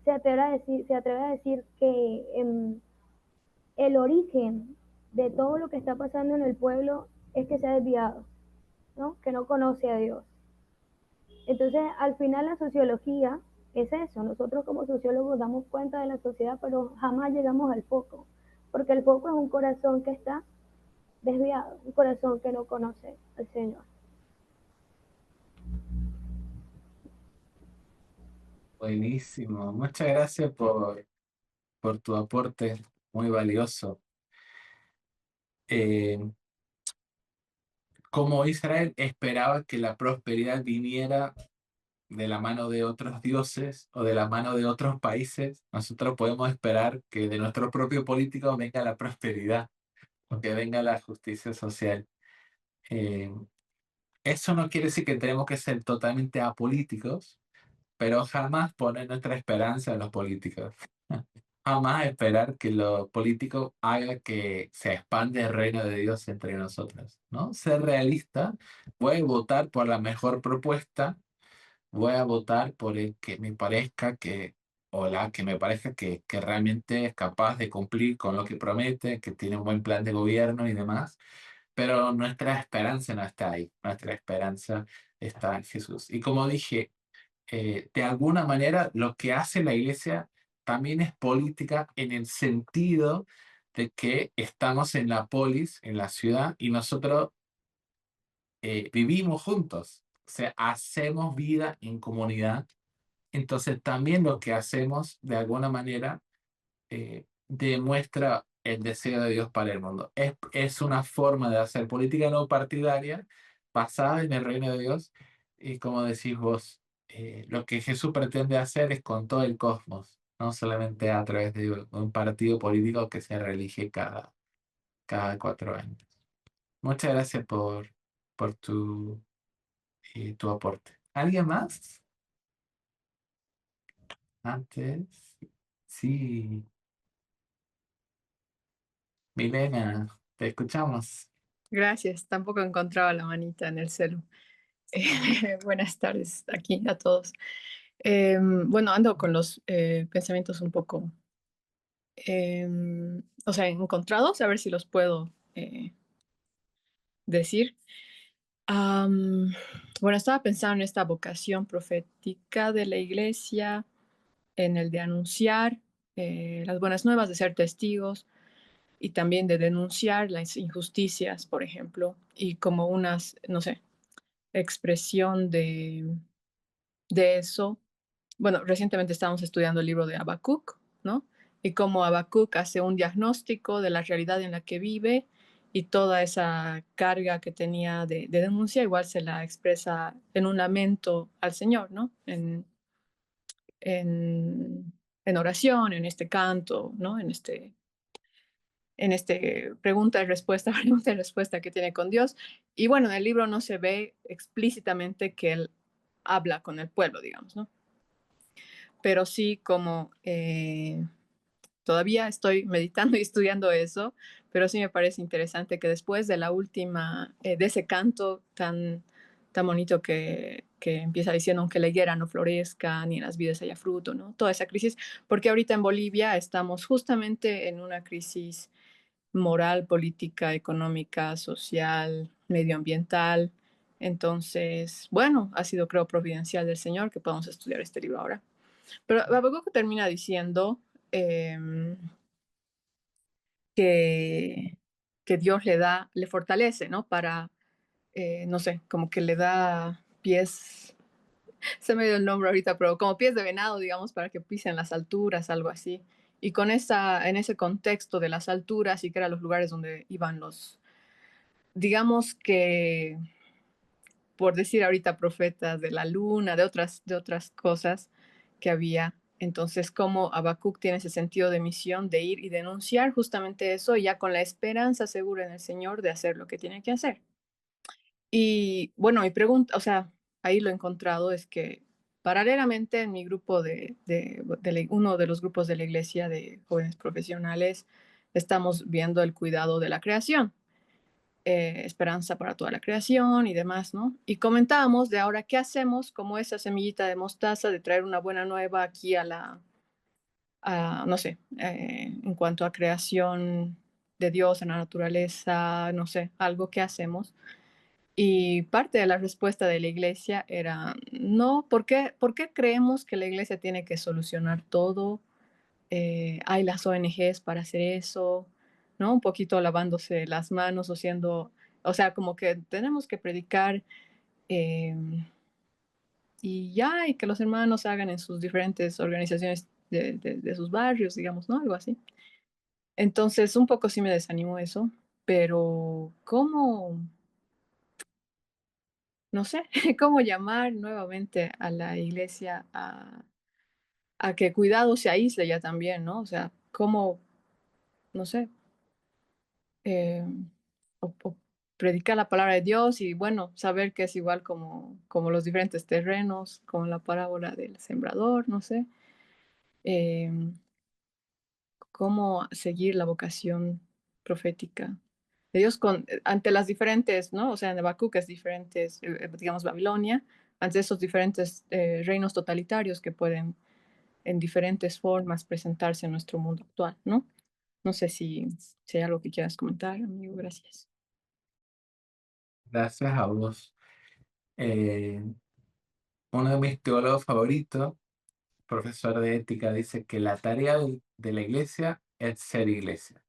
Speaker 7: se atreve a decir que el origen de todo lo que está pasando en el pueblo es que se ha desviado, ¿no? Que no conoce a Dios. Entonces, al final la sociología es eso. Nosotros como sociólogos damos cuenta de la sociedad, pero jamás llegamos al foco, porque el foco es un corazón que está desviado, un corazón que no conoce al Señor.
Speaker 1: Buenísimo. Muchas gracias por tu aporte muy valioso. Eh, como Israel esperaba que la prosperidad viniera de la mano de otros dioses o de la mano de otros países, nosotros podemos esperar que de nuestro propio político venga la prosperidad o que venga la justicia social. Eh, Eso no quiere decir que tenemos que ser totalmente apolíticos, pero jamás poner nuestra esperanza en los políticos. Jamás esperar que los políticos haga que se expande el reino de Dios entre nosotros, ¿no? Ser realista, voy a votar por la mejor propuesta, voy a votar por el que me parezca que, o la que me parezca que realmente es capaz de cumplir con lo que promete, que tiene un buen plan de gobierno y demás, pero nuestra esperanza no está ahí, nuestra esperanza está en Jesús. Y como dije, de alguna manera lo que hace la iglesia también es política en el sentido de que estamos en la polis, en la ciudad, y nosotros vivimos juntos, o sea, hacemos vida en comunidad. Entonces también lo que hacemos de alguna manera demuestra el deseo de Dios para el mundo. Es una forma de hacer política no partidaria basada en el reino de Dios y como decís vos, lo que Jesús pretende hacer es con todo el cosmos, no solamente a través de un partido político que se reelige cada 4 años. Muchas gracias por tu aporte. ¿Alguien más? Antes, sí, Milena, te escuchamos.
Speaker 8: Gracias, tampoco encontraba la manita en el celu. Buenas tardes aquí a todos. Bueno, ando con los pensamientos un poco, o sea, encontrados, a ver si los puedo decir. Bueno, estaba pensando en esta vocación profética de la iglesia, en el de anunciar las buenas nuevas, de ser testigos y también de denunciar las injusticias, por ejemplo, y como unas, no sé, expresión de eso. Bueno, recientemente estábamos estudiando el libro de Habacuc, ¿no? Y cómo Habacuc hace un diagnóstico de la realidad en la que vive y toda esa carga que tenía de denuncia, igual se la expresa en un lamento al Señor, ¿no? En oración, en este canto, ¿no? En este pregunta y respuesta, pregunta y respuesta que tiene con Dios. Y bueno, en el libro no se ve explícitamente que él habla con el pueblo, digamos, ¿no? pero sí como todavía estoy meditando y estudiando eso, pero sí me parece interesante que después de la última, de ese canto tan bonito que empieza diciendo aunque la higuera no florezca, ni en las vides haya fruto, ¿no? Toda esa crisis, porque ahorita en Bolivia estamos justamente en una crisis moral, política, económica, social, medioambiental. Entonces, bueno, ha sido, creo, providencial del Señor que podamos estudiar este libro ahora. Pero Habacuc termina diciendo que, que Dios le fortalece, ¿no? Para, no sé, como que le da pies, se me dio el nombre ahorita, pero como pies de venado, digamos, para que pisen las alturas, algo así. Y con en ese contexto de las alturas y que eran los lugares donde iban los, digamos que, por decir ahorita, profetas de la luna, de otras cosas que había. Entonces, como Habacuc tiene ese sentido de misión de ir y denunciar justamente eso, ya con la esperanza segura en el Señor de hacer lo que tiene que hacer. Y bueno, mi pregunta, o sea, ahí lo he encontrado, es que paralelamente en mi grupo uno de los grupos de la iglesia de jóvenes profesionales, estamos viendo el cuidado de la creación, esperanza para toda la creación y demás, ¿no? Y comentábamos de ahora qué hacemos como esa semillita de mostaza de traer una buena nueva aquí no sé, en cuanto a creación de Dios en la naturaleza, no sé, algo que hacemos. Y parte de la respuesta de la iglesia era, no, por qué creemos que la iglesia tiene que solucionar todo? Hay las ONGs para hacer eso, ¿no? Un poquito lavándose las manos o siendo, o sea, como que tenemos que predicar eh, y ya, y que los hermanos hagan en sus diferentes organizaciones de sus barrios, digamos, ¿no? Algo así. Entonces, un poco sí me desanimó eso, pero ¿cómo? No sé, cómo llamar nuevamente a la iglesia a que cuidado se aísle ya también, ¿no? O sea, cómo, no sé, eh, o predicar la palabra de Dios y bueno, saber que es igual como los diferentes terrenos, como la parábola del sembrador, no sé, eh, cómo seguir la vocación profética de Dios ante las diferentes, ¿no? O sea, en Habacuc es diferentes, digamos, Babilonia, ante esos diferentes reinos totalitarios que pueden en diferentes formas presentarse en nuestro mundo actual, ¿no? No sé si hay algo que quieras comentar, amigo, gracias.
Speaker 1: Gracias a vos. Eh, Uno de mis teólogos favoritos, profesor de ética, dice que la tarea de la iglesia es ser iglesia.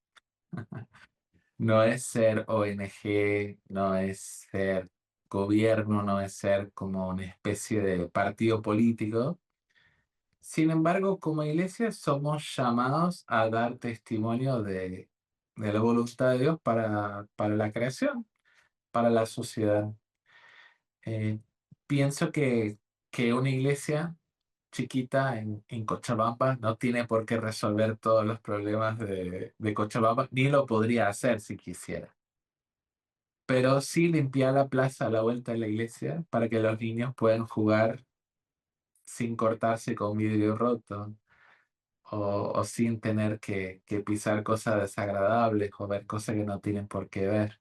Speaker 1: No es ser ONG, no es ser gobierno, no es ser como una especie de partido político. Sin embargo, como iglesia somos llamados a dar testimonio de la voluntad de Dios para la creación, para la sociedad. Eh, Pienso que una iglesia chiquita en Cochabamba no tiene por qué resolver todos los problemas de Cochabamba, ni lo podría hacer si quisiera. Pero sí limpiar la plaza a la vuelta de la iglesia para que los niños puedan jugar sin cortarse con vidrio roto o sin tener que pisar cosas desagradables o ver cosas que no tienen por qué ver.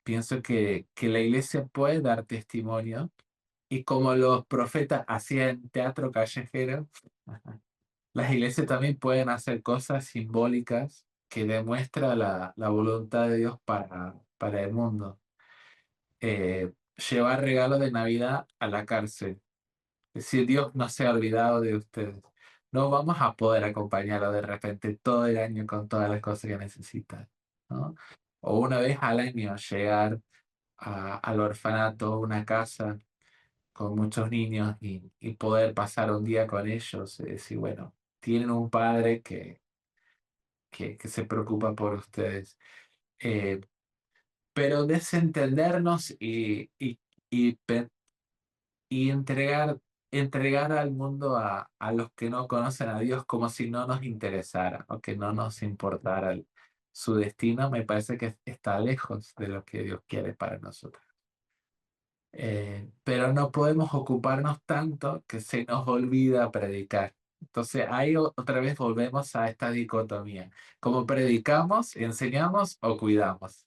Speaker 1: Pienso que la iglesia puede dar testimonio y como los profetas hacían teatro callejero, las iglesias también pueden hacer cosas simbólicas que demuestran la voluntad de Dios para el mundo. Llevar regalos de Navidad a la cárcel. Decir, Dios no se ha olvidado de ustedes. No vamos a poder acompañarlo de repente todo el año con todas las cosas que necesitan, ¿no? O una vez al año llegar al orfanato, una casa con muchos niños y poder pasar un día con ellos y decir, bueno, tienen un padre que se preocupa por ustedes. Eh, pero desentendernos y entregar al mundo a los que no conocen a Dios como si no nos interesara o que no nos importara su destino, me parece que está lejos de lo que Dios quiere para nosotros. pero no podemos ocuparnos tanto que se nos olvida predicar. Entonces ahí otra vez volvemos a esta dicotomía. ¿Cómo predicamos, enseñamos o cuidamos?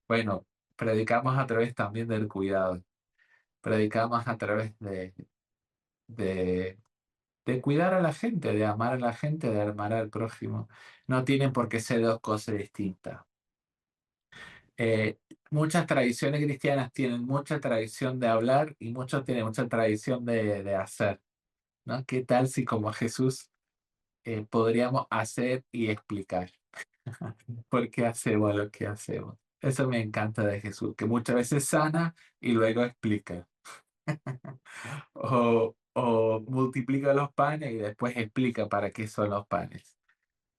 Speaker 1: Bueno, predicamos a través también del cuidado. Predicamos a través de, de cuidar a la gente, de amar a la gente, de amar al prójimo. No tienen por qué ser dos cosas distintas. Muchas tradiciones cristianas tienen mucha tradición de hablar y muchos tienen mucha tradición de hacer, ¿no? ¿Qué tal si como Jesús podríamos hacer y explicar por qué hacemos lo que hacemos? Eso me encanta de Jesús, que muchas veces sana y luego explica. O multiplica los panes y después explica para qué son los panes.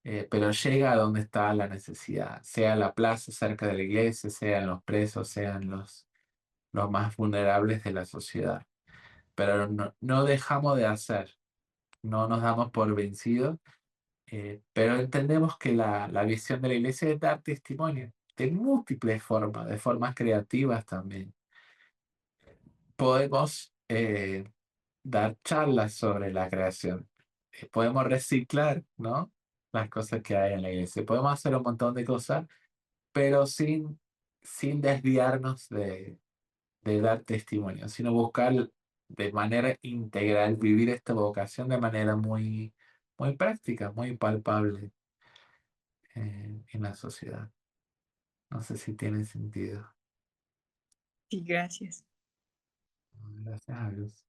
Speaker 1: Pero llega a donde está la necesidad, sea la plaza cerca de la iglesia, sean los presos, sean los más vulnerables de la sociedad. Pero no dejamos de hacer, no nos damos por vencidos, pero entendemos que la visión de la iglesia es dar testimonio de múltiples formas, de formas creativas también. Podemos dar charlas sobre la creación. Podemos reciclar, ¿no? Las cosas que hay en la iglesia. Podemos hacer un montón de cosas, pero sin desviarnos de dar testimonio, sino buscar de manera integral, vivir esta vocación de manera muy práctica, muy palpable en la sociedad. No sé si tiene sentido.
Speaker 8: Sí, gracias.
Speaker 1: Gracias a Dios.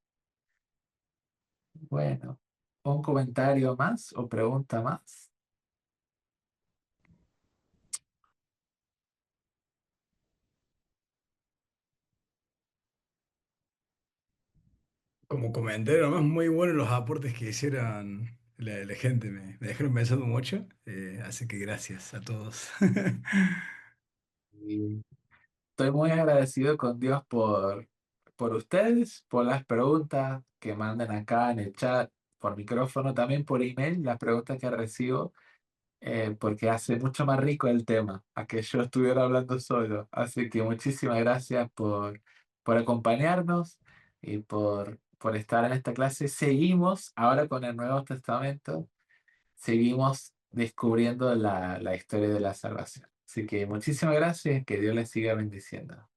Speaker 1: Bueno, ¿un comentario más o pregunta más?
Speaker 3: Como comentario, nomás muy buenos los aportes que hicieron la gente, me dejaron pensando mucho, así que gracias a todos.
Speaker 1: Y estoy muy agradecido con Dios por ustedes, por las preguntas que mandan acá en el chat, por micrófono, también por email, las preguntas que recibo, porque hace mucho más rico el tema, a que yo estuviera hablando solo. Así que muchísimas gracias por acompañarnos y por estar en esta clase. Seguimos ahora con el Nuevo Testamento, seguimos descubriendo la historia de la salvación. Así que muchísimas gracias, que Dios les siga bendiciendo.